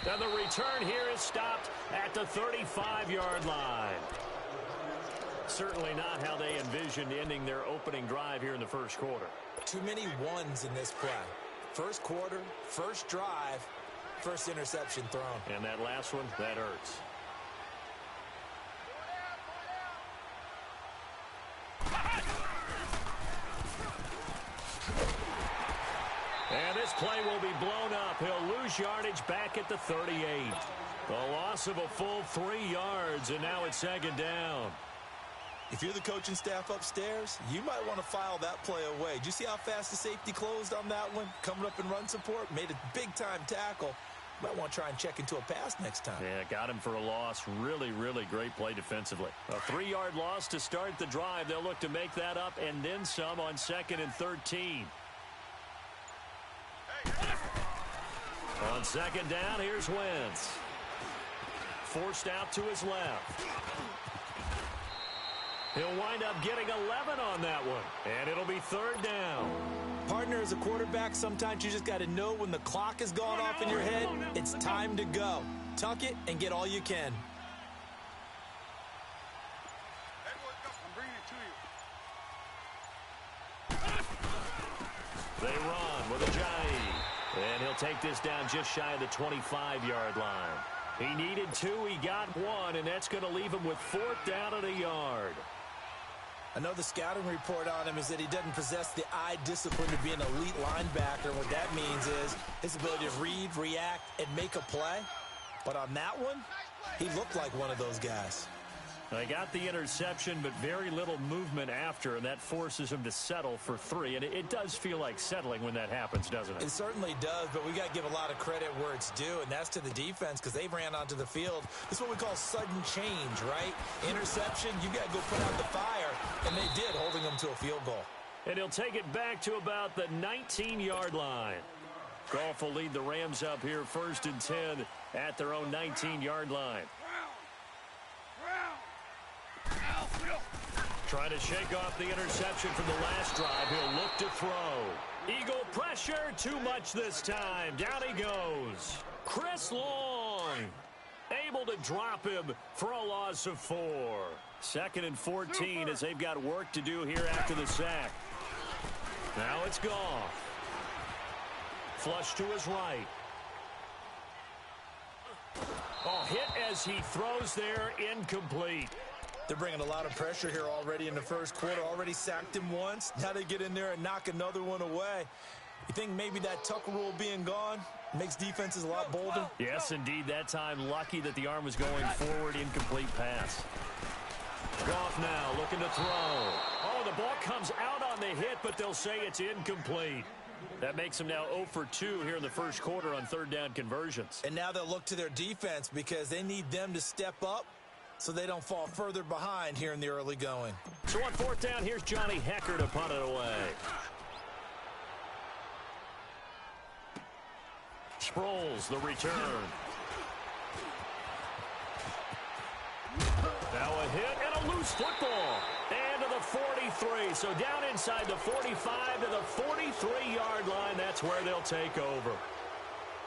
And the return here is stopped at the 35-yard line. Certainly not how they envisioned ending their opening drive here in the first quarter. Too many ones in this play. First quarter, first drive, first interception thrown. And that last one, that hurts. And this play will be blown up. He'll lose yardage back at the 38. A loss of a full 3 yards, and now it's 2nd down. If you're the coaching staff upstairs, you might want to file that play away. Did you see how fast the safety closed on that one? Coming up in run support, made a big-time tackle. Might want to try and check into a pass next time. Yeah, got him for a loss. Really, really great play defensively. A 3-yard loss to start the drive. They'll look to make that up and then some on 2nd and 13. On 2nd down, here's Wentz. Forced out to his left. He'll wind up getting 11 on that one, and it'll be 3rd down. Partner, as a quarterback, sometimes you just got to know when the clock has gone off in your head, it's time to go. Tuck it and get all you can. They run with Ajayi, and he'll take this down just shy of the 25-yard line. He needed 2, he got 1, and that's going to leave him with 4th down and a yard. I know the scouting report on him is that he doesn't possess the eye discipline to be an elite linebacker. What that means is his ability to read, react, and make a play. But on that one, he looked like one of those guys. They got the interception, but very little movement after, and that forces him to settle for 3. And it does feel like settling when that happens, doesn't it? It certainly does, but we got to give a lot of credit where it's due, and that's to the defense because they ran onto the field. This is what we call sudden change, right? Interception, you got to go put out the fire, and they did, holding them to a field goal. And he'll take it back to about the 19-yard line. Goff will lead the Rams up here 1st and 10 at their own 19-yard line. Trying to shake off the interception from the last drive. He'll look to throw. Eagle pressure, too much this time. Down he goes. Chris Long able to drop him for a loss of 4. 2nd and 14 as they've got work to do here after the sack. Now it's Goff. Flush to his right. Oh, hit as he throws there, incomplete. They're bringing a lot of pressure here already in the first quarter. Already sacked him once. Now they get in there and knock another one away. You think maybe that tuck rule being gone Makes defenses a lot bolder. Yes, indeed. That time, lucky that the arm was going forward. Incomplete pass. Goff now looking to throw. Oh, the ball comes out on the hit, but they'll say it's incomplete. That makes them now 0 for 2 here in the first quarter on third down conversions. And now they'll look to their defense because they need them to step up so they don't fall further behind here in the early going. So on fourth down, here's Johnny Hecker to punt it away. Sproles, the return. Now a hit and a loose football. And to the 43. So down inside the 45 to the 43-yard line. That's where they'll take over.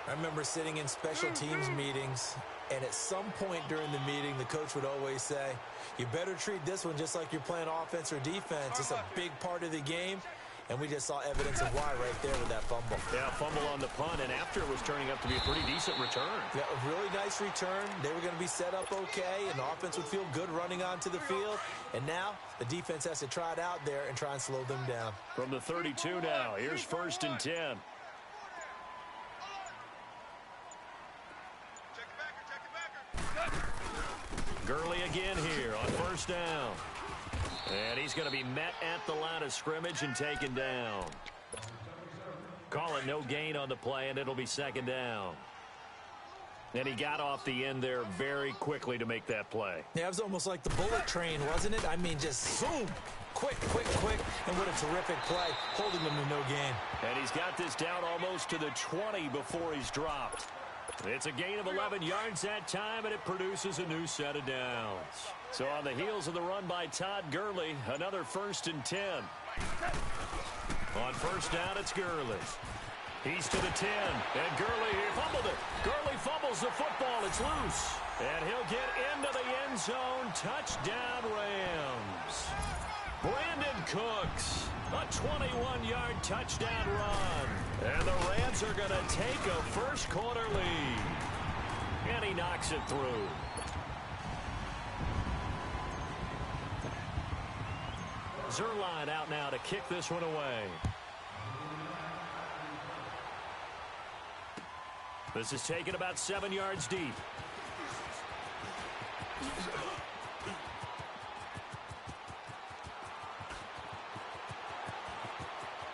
I remember sitting in special teams meetings, and at some point during the meeting, the coach would always say, you better treat this one just like you're playing offense or defense. It's a big part of the game. And we just saw evidence of why right there with that fumble. Yeah, fumble on the punt, and after it was turning up to be a pretty decent return. Yeah, a really nice return. They were going to be set up okay, and the offense would feel good running onto the field. And now the defense has to try it out there and try and slow them down. From the 32 now, here's 1st and 10. Gurley again here on 1st down. And he's going to be met at the line of scrimmage and taken down. Call it no gain on the play, and it'll be 2nd down. And he got off the end there very quickly to make that play. Yeah, it was almost like the bullet train, wasn't it? I mean, just zoom. Quick, quick, quick. And what a terrific play, holding them to no gain. And he's got this down almost to the 20 before he's dropped. It's a gain of 11 yards that time, and it produces a new set of downs. So on the heels of the run by Todd Gurley, another 1st and 10. On 1st down, it's Gurley. He's to the 10, and Gurley here fumbled it. Gurley fumbles the football. It's loose. And he'll get into the end zone. Touchdown, Rams. Brandon Cooks, a 21-yard touchdown run. And the Rams are going to take a first quarter lead. And he knocks it through. Zerline out now to kick this one away. This is taken about 7 yards deep.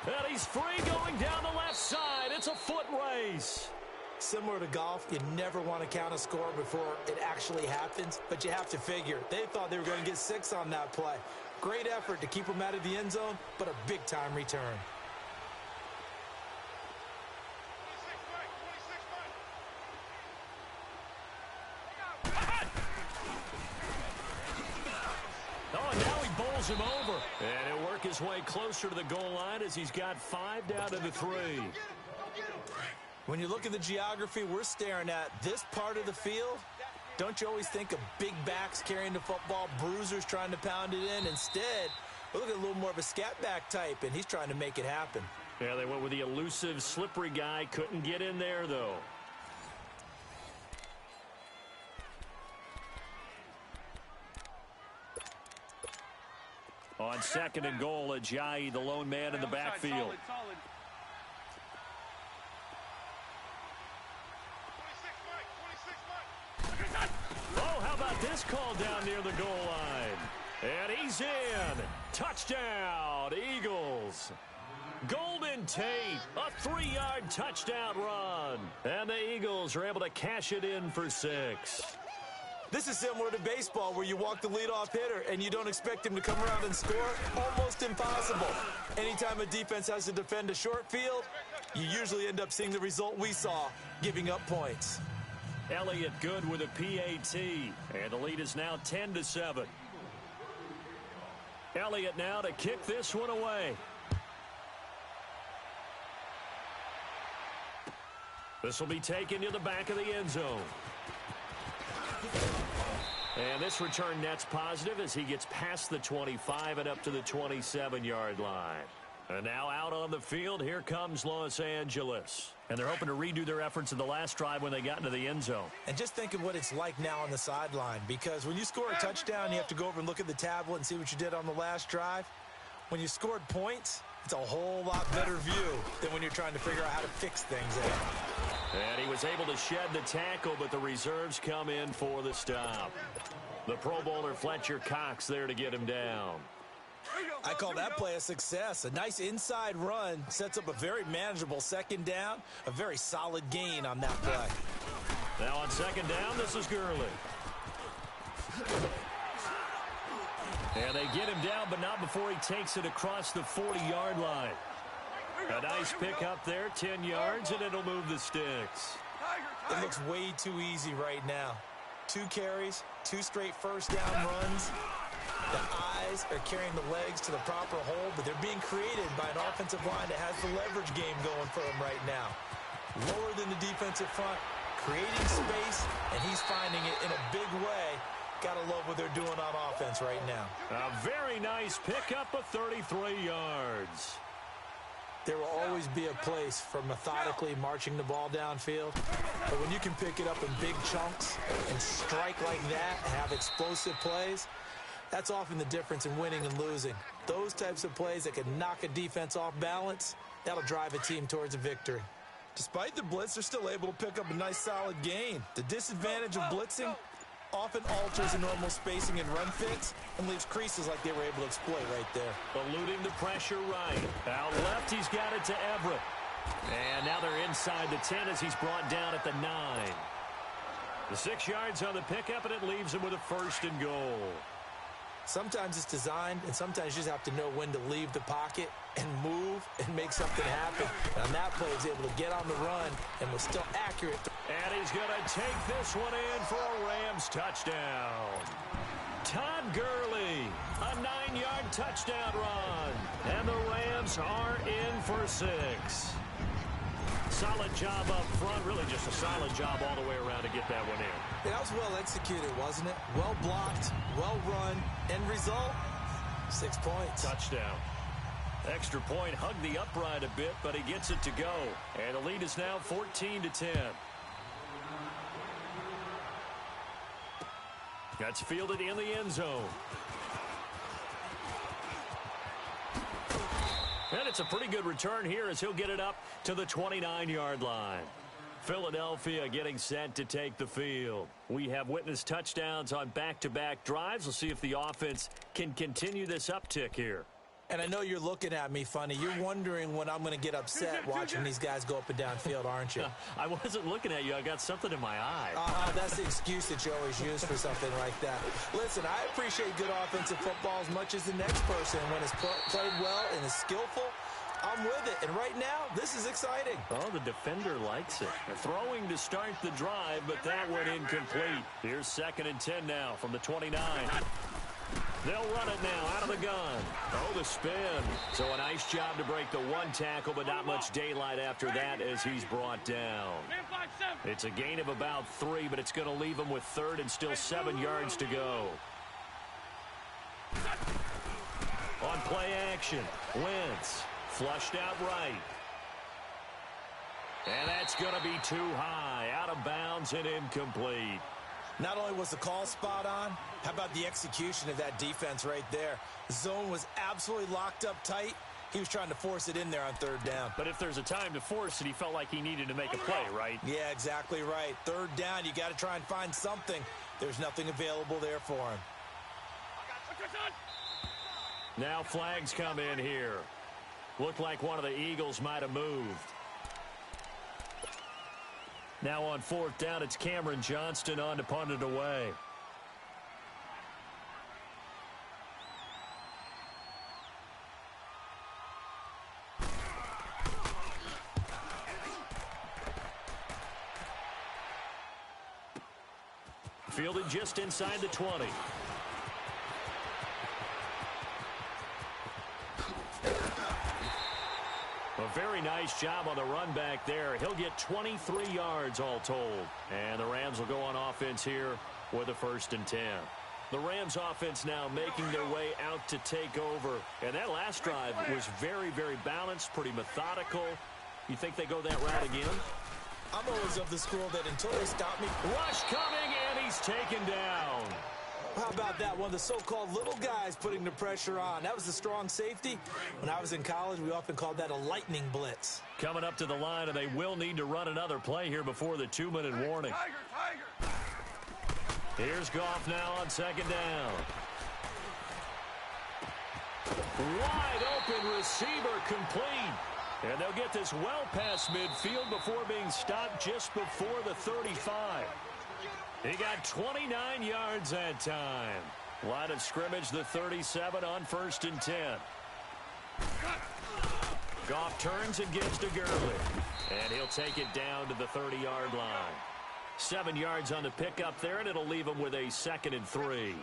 And he's free going down the left side. It's a foot race. Similar to golf, you never want to count a score before it actually happens, but you have to figure. They thought they were going to get 6 on that play. Great effort to keep them out of the end zone, but a big-time return. Oh, and now he bowls him over. And he'll work his way closer to the goal line as he's got 5 down to the 3. When you look at the geography we're staring at, this part of the field, don't you always think of big backs carrying the football, bruisers trying to pound it in? Instead, we look at a little more of a scat back type, and he's trying to make it happen. Yeah, they went with the elusive, slippery guy. Couldn't get in there, though. On 2nd and goal, Ajayi, the lone man in the backfield. Oh, how about this call down near the goal line? And he's in. Touchdown, Eagles. Golden Tate, a 3-yard touchdown run. And the Eagles are able to cash it in for 6. This is similar to baseball where you walk the leadoff hitter and you don't expect him to come around and score. Almost impossible. Anytime a defense has to defend a short field, you usually end up seeing the result we saw, giving up points. Elliott good with a PAT. And the lead is now 10-7. Elliott now to kick this one away. This will be taken to the back of the end zone. And this return net's positive as he gets past the 25 and up to the 27-yard line. And now out on the field, here comes Los Angeles. And they're hoping to redo their efforts in the last drive when they got into the end zone. And just think of what it's like now on the sideline, because when you score a touchdown, you have to go over and look at the tablet and see what you did on the last drive. When you scored points, It's a whole lot better view than when you're trying to figure out how to fix things there. And he was able to shed the tackle, but the reserves come in for the stop. The Pro Bowler Fletcher Cox there to get him down. I call that play a success. A nice inside run sets up a very manageable second down, a very solid gain on that play. Now on second down, this is Gurley. And they get him down, but not before he takes it across the 40-yard line. A nice pick up there, 10 yards, and it'll move the sticks. It looks way too easy right now. 2 carries, 2 straight first down runs. The eyes are carrying the legs to the proper hole, but they're being created by an offensive line that has the leverage game going for them right now. Lower than the defensive front, creating space, and he's finding it in a big way. Gotta love what they're doing on offense right now. A very nice pickup of 33 yards. There will always be a place for methodically marching the ball downfield, but when you can pick it up in big chunks and strike like that and have explosive plays, that's often the difference in winning and losing. Those types of plays that can knock a defense off balance, that'll drive a team towards a victory. Despite the blitz, they're still able to pick up a nice solid gain. The disadvantage of blitzing often alters the normal spacing and run fits and leaves creases like they were able to exploit right there. Eluding the pressure right. Out left, he's got it to Everett. And now they're inside the 10 as he's brought down at the 9. The 6 yards on the pickup, and it leaves him with a 1st and goal. Sometimes it's designed, and sometimes you just have to know when to leave the pocket and move and make something happen. And on that play, he was able to get on the run and was still accurate. And he's going to take this one in for a Rams touchdown. Todd Gurley, a 9-yard touchdown run. And the Rams are in for 6. Solid job up front, really just a solid job all the way around to get that one in. Yeah, that was well executed, wasn't it? Well blocked, well run, end result, 6 points. Touchdown. Extra point, hugged the upright a bit, but he gets it to go. And the lead is now 14-10. That's fielded in the end zone. And it's a pretty good return here as he'll get it up to the 29-yard line. Philadelphia getting set to take the field. We have witnessed touchdowns on back-to-back drives. We'll see if the offense can continue this uptick here. And I know you're looking at me funny. You're wondering when I'm going to get upset watching these guys go up and down field, aren't you? I wasn't looking at you. I got something in my eye. That's the excuse that you always use for something like that. Listen, I appreciate good offensive football as much as the next person. When it's played well and is skillful, I'm with it. And right now, this is exciting. Oh, the defender likes it. They're throwing to start the drive, but that went incomplete. Here's 2nd and 10 now from the 29. They'll run it now out of the gun. Oh, the spin. So a nice job to break the 1 tackle, but not much daylight after that as he's brought down. It's a gain of about 3, but it's going to leave him with 3rd and still 7 yards to go. On play action, Wentz flushed out right. And that's going to be too high, out of bounds and incomplete. Not only was the call spot on, how about the execution of that defense right there? The zone was absolutely locked up tight. He was trying to force it in there on 3rd down. But if there's a time to force it, he felt like he needed to make a play, right? Yeah, exactly right. 3rd down, you got to try and find something. There's nothing available there for him. Now flags come in here. Looked like one of the Eagles might have moved. Now on 4th down, it's Cameron Johnston on to punt it away. Fielded just inside the 20. A very nice job on the run back there. He'll get 23 yards all told. And the Rams will go on offense here with a 1st and 10. The Rams offense now making their way out to take over. And that last drive was very, very balanced, pretty methodical. You think they go that route again? I'm always of the school that until they stop me. Rush coming, and he's taken down. Wow, about that? One of the so-called little guys putting the pressure on. That was the strong safety. When I was in college, we often called that a lightning blitz. Coming up to the line, and they will need to run another play here before the 2-minute warning. Here's Goff now on second down. Wide open receiver complete. And they'll get this well past midfield before being stopped just before the 35. He got 29 yards that time. Line of scrimmage, the 37 on 1st and 10. Goff turns and gives to Gurley. And he'll take it down to the 30-yard line. 7 yards on the pickup there, and it'll leave him with a 2nd and 3.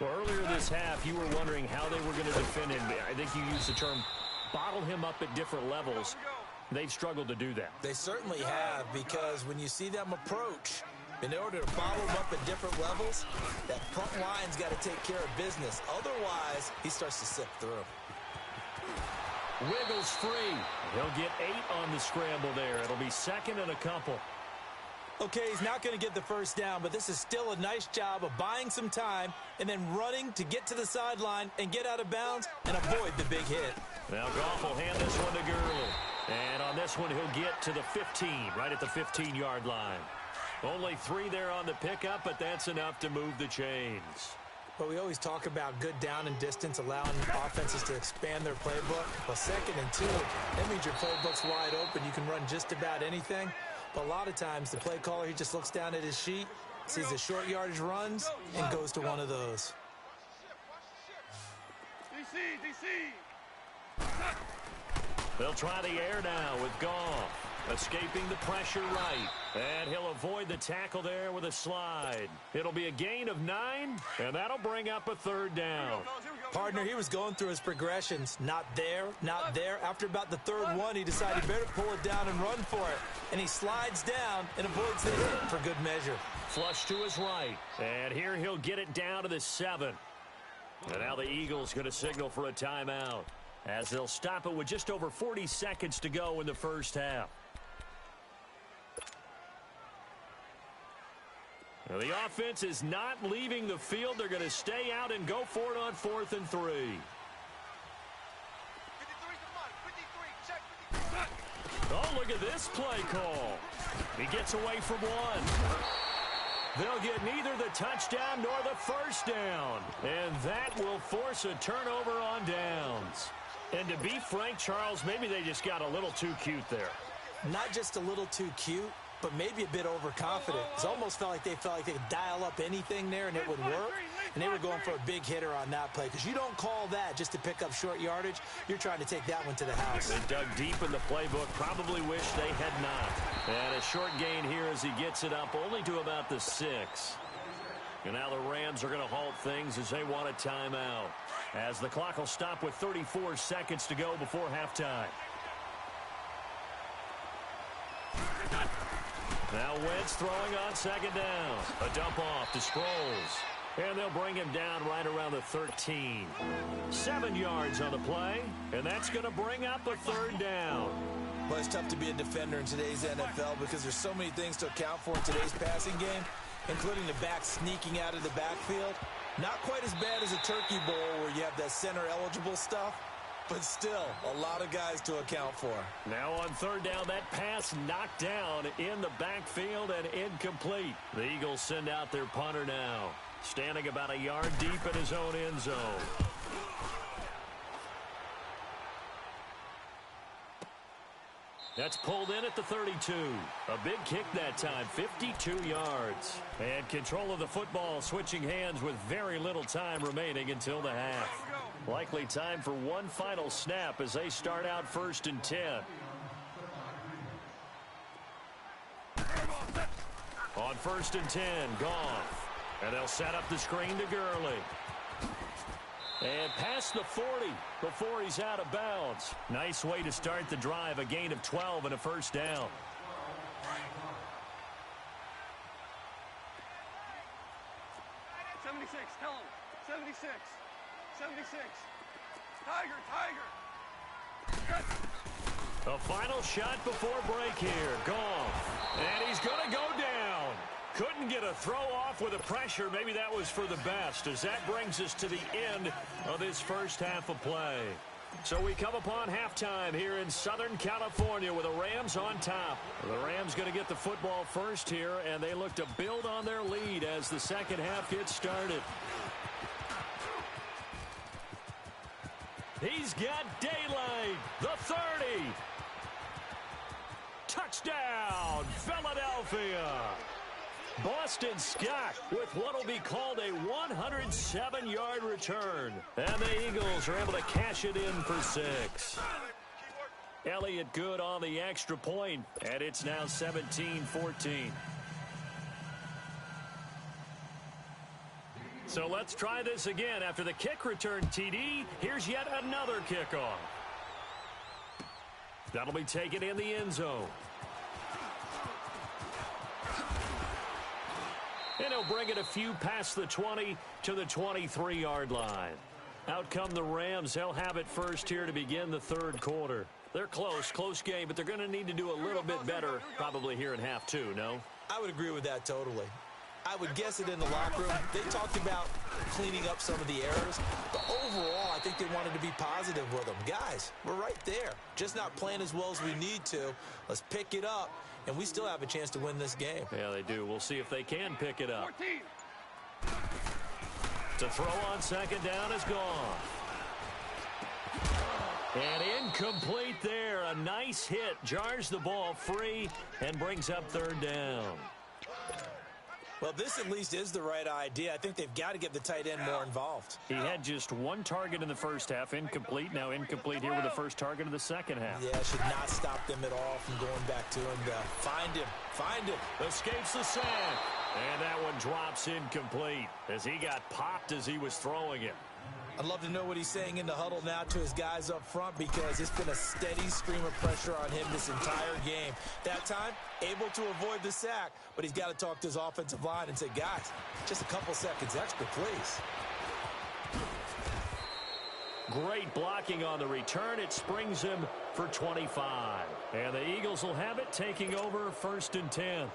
Well, earlier this half, you were wondering how they were going to defend him. I think you used the term bottle him up at different levels. They've struggled to do that. They certainly have, because when you see them approach, in order to bottle him up at different levels, that front line's got to take care of business. Otherwise, he starts to slip through. Wiggles free. He'll get 8 on the scramble there. It'll be 2nd and a couple. Okay, he's not going to get the first down, but this is still a nice job of buying some time and then running to get to the sideline and get out of bounds and avoid the big hit. Now Goff will hand this one to Gurley. And on this one, he'll get to the 15, right at the 15-yard line. Only 3 there on the pickup, but that's enough to move the chains. But we always talk about good down and distance, allowing offenses to expand their playbook. Well, 2nd and 2, that means your playbook's wide open. You can run just about anything. But a lot of times, the play caller, he just looks down at his sheet, sees the short yardage runs, and goes to one of those. They'll try the air now with Goff. Escaping the pressure right. And he'll avoid the tackle there with a slide. It'll be a gain of 9, and that'll bring up a 3rd down. Partner, he was going through his progressions. Not there, not there. After about the 3rd one, he decided he better pull it down and run for it. And he slides down and avoids the hit for good measure. Flush to his right. And here he'll get it down to the 7. And now the Eagles going to signal for a timeout, as they'll stop it with just over 40 seconds to go in the first half. Now the offense is not leaving the field. They're going to stay out and go for it on 4th and 3. Oh, look at this play call. He gets away from one. They'll get neither the touchdown nor the first down. And that will force a turnover on downs. And to be frank, Charles, maybe they just got a little too cute there. Not just a little too cute, but maybe a bit overconfident. It almost felt like they could dial up anything there and it would work. And they were going for a big hitter on that play, because you don't call that just to pick up short yardage. You're trying to take that one to the house. They dug deep in the playbook. Probably wish they had not. And a short gain here as he gets it up only to about the 6. And now the Rams are going to halt things as they want a timeout, as the clock will stop with 34 seconds to go before halftime. Now Wentz throwing on 2nd down. A dump off to Sproles. And they'll bring him down right around the 13. 7 yards on the play, and that's going to bring up a 3rd down. Well, it's tough to be a defender in today's NFL because there's so many things to account for in today's passing game, including the back sneaking out of the backfield. Not quite as bad as a turkey bowl where you have that center-eligible stuff, but still a lot of guys to account for. Now on 3rd down, that pass knocked down in the backfield and incomplete. The Eagles send out their punter now, standing about a yard deep in his own end zone. That's pulled in at the 32. A big kick that time, 52 yards. And control of the football switching hands with very little time remaining until the half. Likely time for one final snap as they start out 1st and 10. On 1st and 10, Goff. And they'll set up the screen to Gurley. And past the 40 before he's out of bounds. Nice way to start the drive. A gain of 12 and a 1st down. Tell him. 76. 76. Tiger, Tiger. A final shot before break here. Goff. And he's going to go down. Couldn't get a throw off with the pressure. Maybe that was for the best, as that brings us to the end of this first half of play. So we come upon halftime here in Southern California with the Rams on top. The Rams going to get the football first here, and they look to build on their lead as the second half gets started. He's got daylight. The 30. Touchdown, Philadelphia. Boston Scott with what will be called a 107-yard return. And the Eagles are able to cash it in for 6. Elliott good on the extra point, and it's now 17-14. So let's try this again. After the kick return TD, here's yet another kickoff. That'll be taken in the end zone. And he'll bring it a few past the 20 to the 23-yard line. Out come the Rams. They'll have it first here to begin the third quarter. They're close game, but they're going to need to do a little bit better probably here in half two, no? I would agree with that totally. I would guess it in the locker room. They talked about cleaning up some of the errors, but overall, I think they wanted to be positive with them. Guys, we're right there. Just not playing as well as we need to. Let's pick it up, and we still have a chance to win this game. Yeah, they do. We'll see if they can pick it up. To throw on second down is gone. And incomplete there. A nice hit. Jars the ball free and brings up third down. Well, this at least is the right idea. I think they've got to get the tight end more involved. He had just one target in the first half, incomplete. Now incomplete here with the first target of the second half. Yeah, should not stop them at all from going back to him. Find him. Escapes the sack. And that one drops incomplete as he got popped as he was throwing it. I'd love to know what he's saying in the huddle now to his guys up front, because it's been a steady stream of pressure on him this entire game. That time, able to avoid the sack, but he's got to talk to his offensive line and say, guys, just a couple seconds extra, please. Great blocking on the return. It springs him for 25. And the Eagles will have it, taking over first and 10.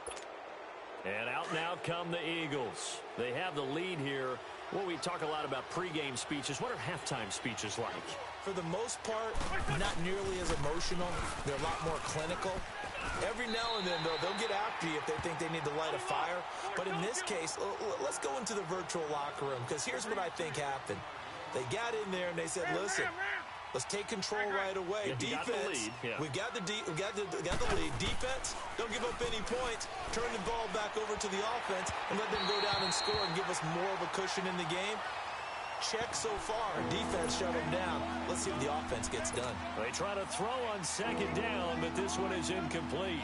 And out now come the Eagles. They have the lead here. Well, we talk a lot about pregame speeches. What are halftime speeches like? For the most part, not nearly as emotional. They're a lot more clinical. Every now and then, though, they'll get after you if they think they need to light a fire. But in this case, let's go into the virtual locker room, because here's what I think happened. They got in there and they said, listen, let's take control right away. Yeah, defense, we've got the lead. Defense, don't give up any points. Turn the ball back over to the offense and let them go down and score and give us more of a cushion in the game. Check so far. Defense shut them down. Let's see if the offense gets done. They try to throw on second down, but this one is incomplete.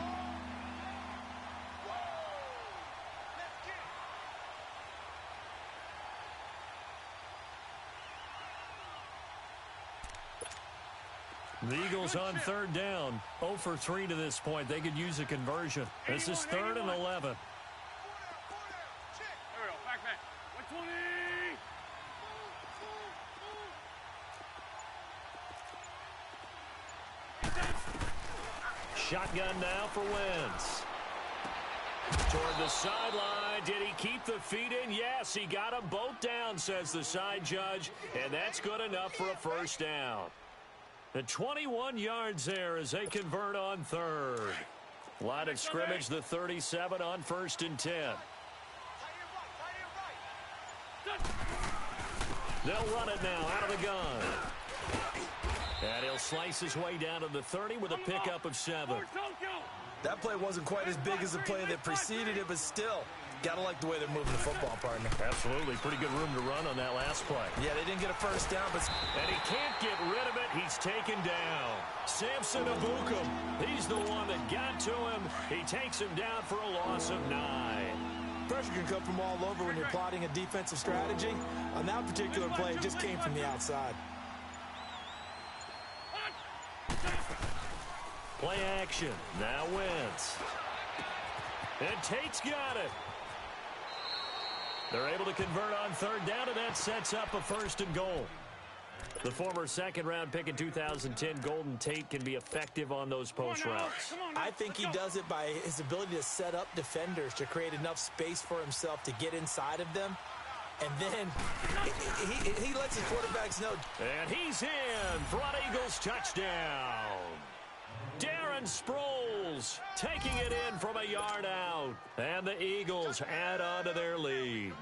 The Eagles on third down, 0 for 3 to this point. They could use a conversion. This is 3rd and 11. Shotgun now for Wentz. Toward the sideline. Did he keep the feet in? Yes, he got them both down, says the side judge, and that's good enough for a first down. The 21 yards there as they convert on third. Line of scrimmage, the 37 on 1st and 10. They'll run it now out of the gun. And he'll slice his way down to the 30 with a pickup of 7. That play wasn't quite as big as the play that preceded it, but still, gotta like the way they're moving the football, partner. Absolutely. Pretty good room to run on that last play. Yeah, they didn't get a first down, but... And he can't get rid of it. He's taken down. Samson Abukum. He's the one that got to him. He takes him down for a loss of 9. Pressure can come from all over when you're plotting a defensive strategy. On that particular play, it just came from the outside. Play action. Now Wentz. And Tate's got it. They're able to convert on third down, and that sets up a 1st and goal. The former second-round pick in 2010, Golden Tate, can be effective on those post routes. I think he does it by his ability to set up defenders to create enough space for himself to get inside of them. And then he lets his quarterbacks know. And he's in for an Eagles touchdown. Darren Sproles taking it in from a yard out. And the Eagles add on to their lead.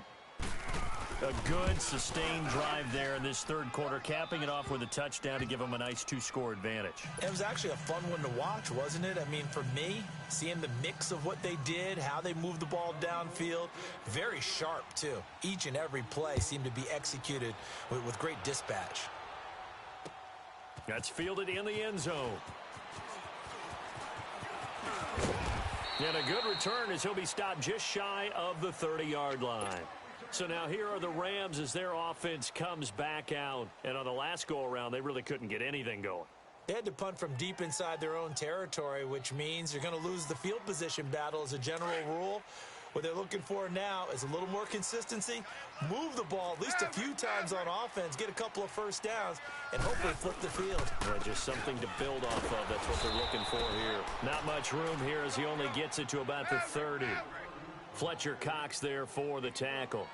A good, sustained drive there in this third quarter, capping it off with a touchdown to give them a nice 2-score advantage. It was actually a fun one to watch, wasn't it? I mean, for me, seeing the mix of what they did, how they moved the ball downfield, very sharp, too. Each and every play seemed to be executed with great dispatch. That's fielded in the end zone. And a good return as he'll be stopped just shy of the 30-yard line. So now here are the Rams as their offense comes back out. And on the last go-around, they really couldn't get anything going. They had to punt from deep inside their own territory, which means you're going to lose the field position battle as a general rule. What they're looking for now is a little more consistency, move the ball at least a few times on offense, get a couple of first downs, and hopefully flip the field. Yeah, just something to build off of. That's what they're looking for here. Not much room here as he only gets it to about the 30. Fletcher Cox there for the tackle.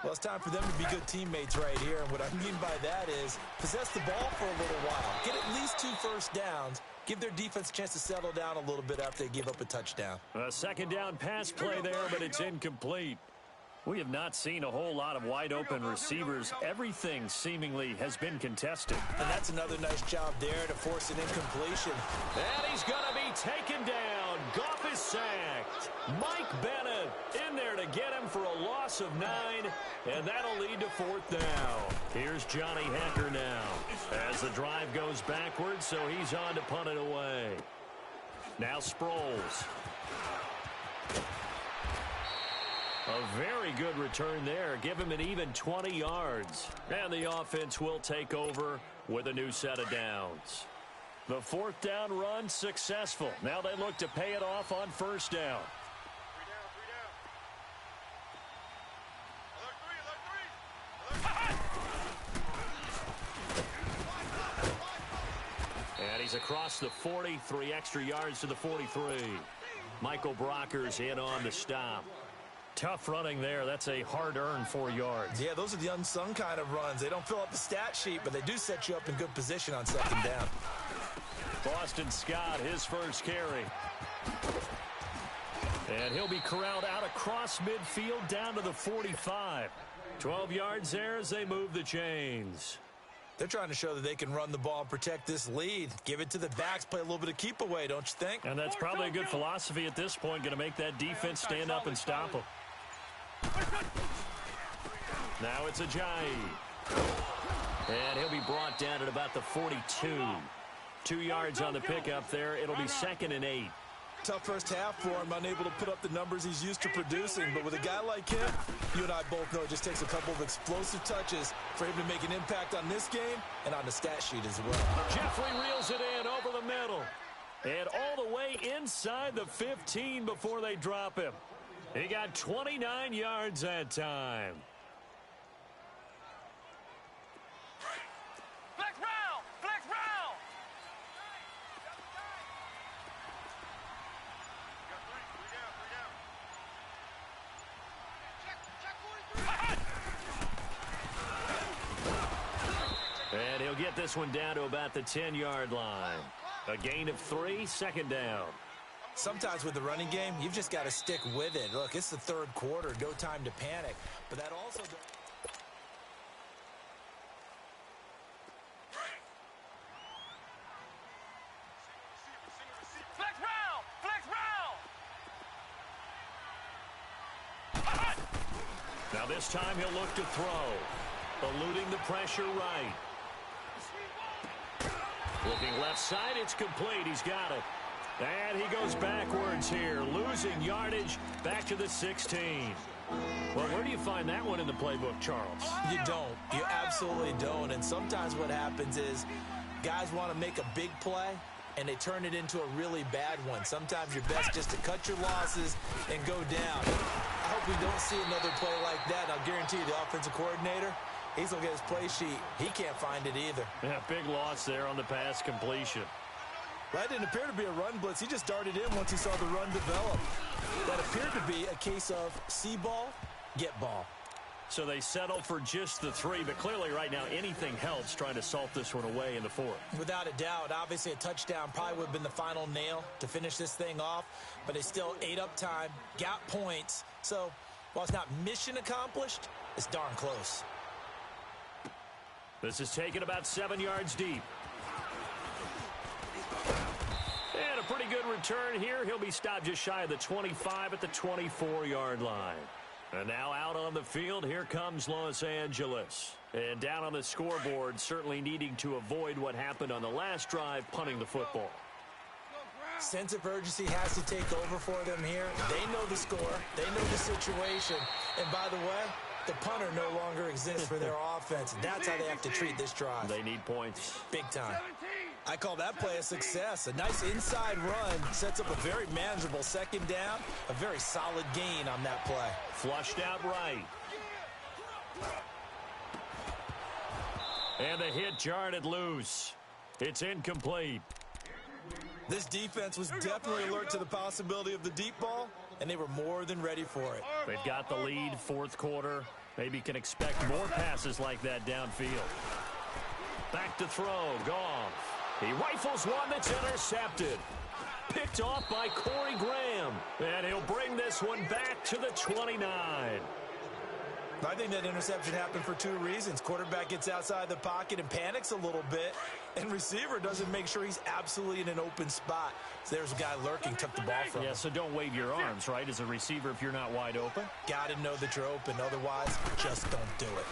Well, it's time for them to be good teammates right here, and what I mean by that is possess the ball for a little while, get at least 2 first downs, give their defense a chance to settle down a little bit after they give up a touchdown. A second down pass play there, but it's incomplete. We have not seen a whole lot of wide-open receivers. Everything seemingly has been contested. And that's another nice job there to force an incompletion. And he's going to be taken down. Goff is sacked. Mike Bennett in there to get him for a loss of 9, and that'll lead to 4th down. Here's Johnny Hecker now as the drive goes backwards, so he's on to punt it away. Now Sproles. A very good return there. Give him an even 20 yards. And the offense will take over with a new set of downs. The 4th down run successful. Now they look to pay it off on 1st down. And he's across the 40, 3 extra yards to the 43. Michael Brockers in on the stop. Tough running there. That's a hard-earned 4 yards. Yeah, those are the unsung kind of runs. They don't fill up the stat sheet, but they do set you up in good position on 2nd down. Boston Scott, his first carry. And he'll be corralled out across midfield down to the 45. 12 yards there as they move the chains. They're trying to show that they can run the ball and protect this lead. Give it to the backs, play a little bit of keep away, don't you think? And that's probably a good philosophy at this point, going to make that defense stand up and stop them. Now it's Ajayi. And he'll be brought down at about the 42. 2 yards on the pickup there. It'll be 2nd and 8. Tough first half for him, unable to put up the numbers he's used to producing. But with a guy like him, you and I both know it just takes a couple of explosive touches for him to make an impact on this game and on the stat sheet as well. Jeffrey reels it in over the middle. And all the way inside the 15 before they drop him. He got 29 yards that time. Flex round! Flex round! And he'll get this one down to about the 10-yard line. A gain of 3, 2nd down. Sometimes with the running game, you've just got to stick with it. Look, it's the 3rd quarter, no time to panic. But that also... Flex round! Flex round! Now this time he'll look to throw. Eluding the pressure right. Looking left side, it's complete. He's got it. And he goes backwards here, losing yardage back to the 16. Well, where do you find that one in the playbook, Charles? You don't. You absolutely don't. And sometimes what happens is guys want to make a big play, and they turn it into a really bad one. Sometimes you're best just to cut your losses and go down. I hope we don't see another play like that. I'll guarantee you the offensive coordinator, He's looking at his play sheet. He can't find it either. Yeah, big loss there on the pass completion. That didn't appear to be a run blitz. He just darted in once he saw the run develop. That appeared to be a case of see ball, get ball. So they settle for just the 3, but clearly right now anything helps trying to salt this one away in the 4th. Without a doubt, obviously a touchdown probably would have been the final nail to finish this thing off, but they still ate up time, got points. So while it's not mission accomplished, it's darn close. This is taken about 7 yards deep. And a pretty good return here. He'll be stopped just shy of the 25 at the 24-yard line. And now out on the field, here comes Los Angeles. And down on the scoreboard, certainly needing to avoid what happened on the last drive, punting the football. Sense of urgency has to take over for them here. They know the score. They know the situation. And by the way, the punter no longer exists for their offense. That's how they have to treat this drive. They need points. Big time. I call that play a success. A nice inside run sets up a very manageable second down. A very solid gain on that play. Flushed out right. And the hit jarred it loose. It's incomplete. This defense was definitely alert to the possibility of the deep ball, and they were more than ready for it. They've got the lead, 4th quarter. Maybe can expect more passes like that downfield. Back to throw, Goff. He rifles one that's intercepted. Picked off by Corey Graham. And he'll bring this one back to the 29. I think that interception happened for 2 reasons. Quarterback gets outside the pocket and panics a little bit, and receiver doesn't make sure he's absolutely in an open spot. So there's a guy lurking, took the ball from him. Yeah, so don't wave your arms, right, as a receiver if you're not wide open? Got to know that you're open. Otherwise, just don't do it.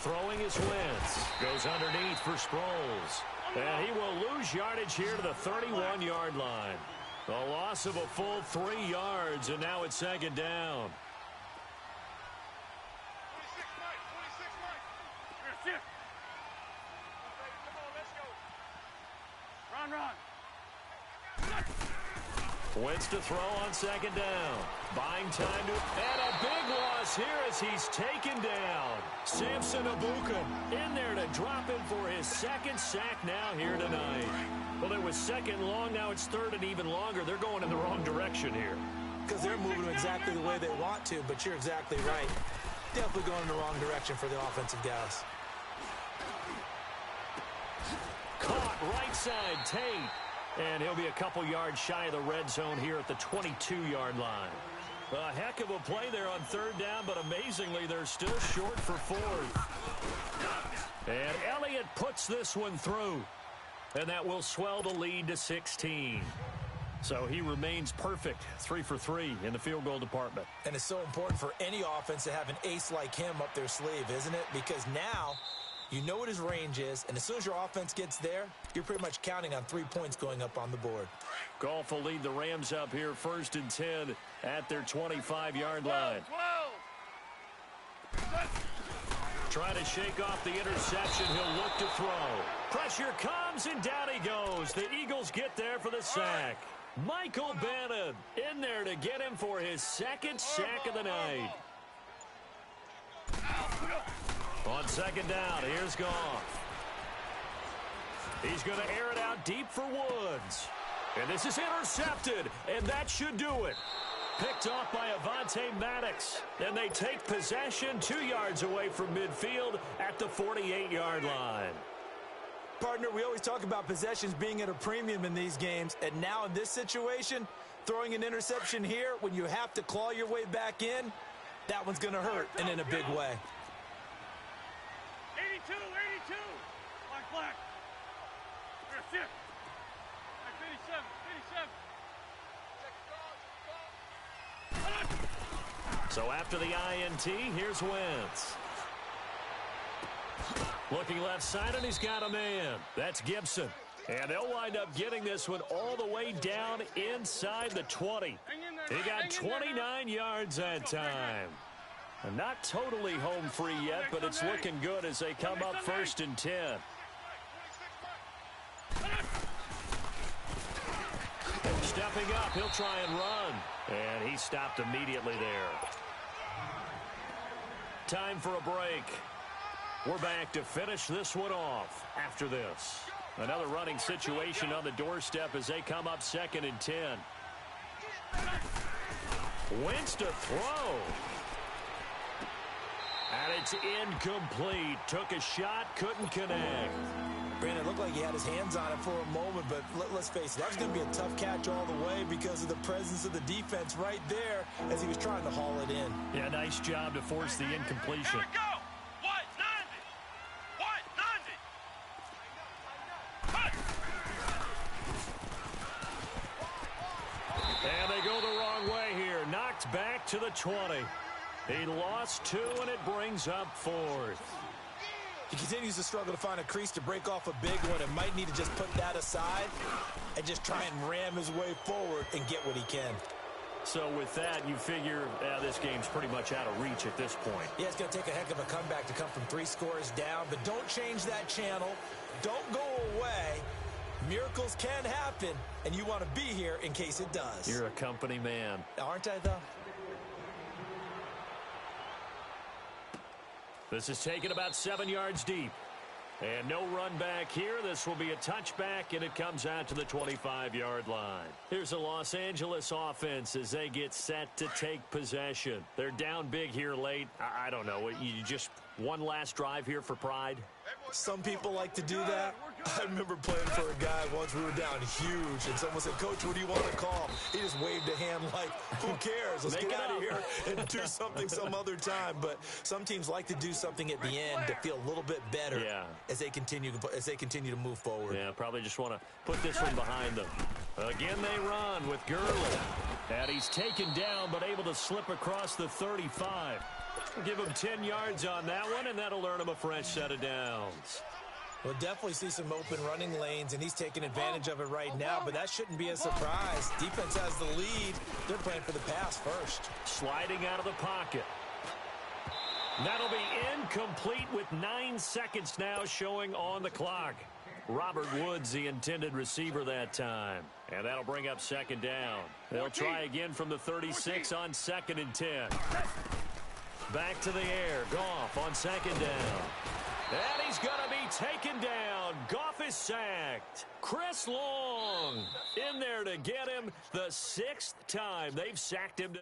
Throwing his Wentz. Goes underneath for Sproles. And he will lose yardage here to the 31-yard line. A loss of a full 3 yards, and now it's second down. 26, Mike. Come on, let's go. Run. Wentz to throw on second down. Buying time to... And a big loss here as he's taken down. Samson Ebukam in there to drop in for his 2nd sack now here tonight. Well, it was 2nd long. Now it's 3rd and even longer. They're going in the wrong direction here. Because they're moving exactly the way they want to, but you're exactly right. Definitely going in the wrong direction for the offensive guys. Caught right side, Tate. And he'll be a couple yards shy of the red zone here at the 22-yard line. A heck of a play there on 3rd down, but amazingly, they're still short for 4th. And Elliott puts this one through. And that will swell the lead to 16. So he remains perfect, 3 for 3 in the field goal department. And it's so important for any offense to have an ace like him up their sleeve, isn't it? Because now you know what his range is, and as soon as your offense gets there, you're pretty much counting on 3 points going up on the board. Goff will lead the Rams up here 1st and 10 at their 25-yard line. 12. Trying to shake off the interception. He'll look to throw. Pressure comes, and down he goes. The Eagles get there for the sack. Michael Bannon in there to get him for his 2nd sack of the night. On 2nd down, here's Goff. He's going to air it out deep for Woods. And this is intercepted, and that should do it. Picked off by Avonte Maddox. And they take possession 2 yards away from midfield at the 48-yard line. Partner, we always talk about possessions being at a premium in these games. And now in this situation, throwing an interception here when you have to claw your way back in, that one's going to hurt, and in a big way. 82. Black. You're a 6. 87. So after the INT, here's Wentz. Looking left side, and he's got a man. That's Gibson. And they'll wind up getting this one all the way down inside the 20. He got 29 yards that time. And not totally home free yet, but it's looking good as they come up 1st and 10. Stepping up, he'll try and run. And he stopped immediately there. Time for a break. We're back to finish this one off after this. Another running situation on the doorstep as they come up 2nd and 10. Wentz to throw. And it's incomplete. Took a shot, couldn't connect. Brandon, it looked like he had his hands on it for a moment, but let's face it, that was going to be a tough catch all the way because of the presence of the defense right there as he was trying to haul it in. Yeah, nice job to force the incompletion. Here we go. What? 90. And they go the wrong way here. Knocked back to the 20. He lost 2, and it brings up 4th. He continues to struggle to find a crease to break off a big one and might need to just put that aside and just try and ram his way forward and get what he can. So with that, you figure this game's pretty much out of reach at this point. Yeah, it's going to take a heck of a comeback to come from 3 scores down, but don't change that channel. Don't go away. Miracles can happen, and you want to be here in case it does. You're a company man. Aren't I, though? This is taken about 7 yards deep. And no run back here. This will be a touchback, and it comes out to the 25-yard line. Here's a Los Angeles offense as they get set to take possession. They're down big here late. I don't know. You just one last drive here for pride? Some people like to do that. I remember playing for a guy once. We were down huge, and someone said, "Coach, what do you want to call?" He just waved a hand like, "Who cares? Let's get out of here and do something some other time." But some teams like to do something at the end to feel a little bit better as they continue to move forward. Yeah, probably just want to put this one behind them. Again, they run with Gurley. And he's taken down, but able to slip across the 35. Give him 10 yards on that one, and that'll earn him a fresh set of downs. We'll definitely see some open running lanes, and he's taking advantage of it right now, but that shouldn't be a surprise. Defense has the lead. They're playing for the pass first. Sliding out of the pocket. That'll be incomplete with 9 seconds now showing on the clock. Robert Woods, the intended receiver that time. And that'll bring up 2nd down. They'll try again from the 36 on 2nd and 10. Back to the air. Goff on 2nd down. And he's going to be taken down. Goff is sacked. Chris Long in there to get him the 6th time they've sacked him.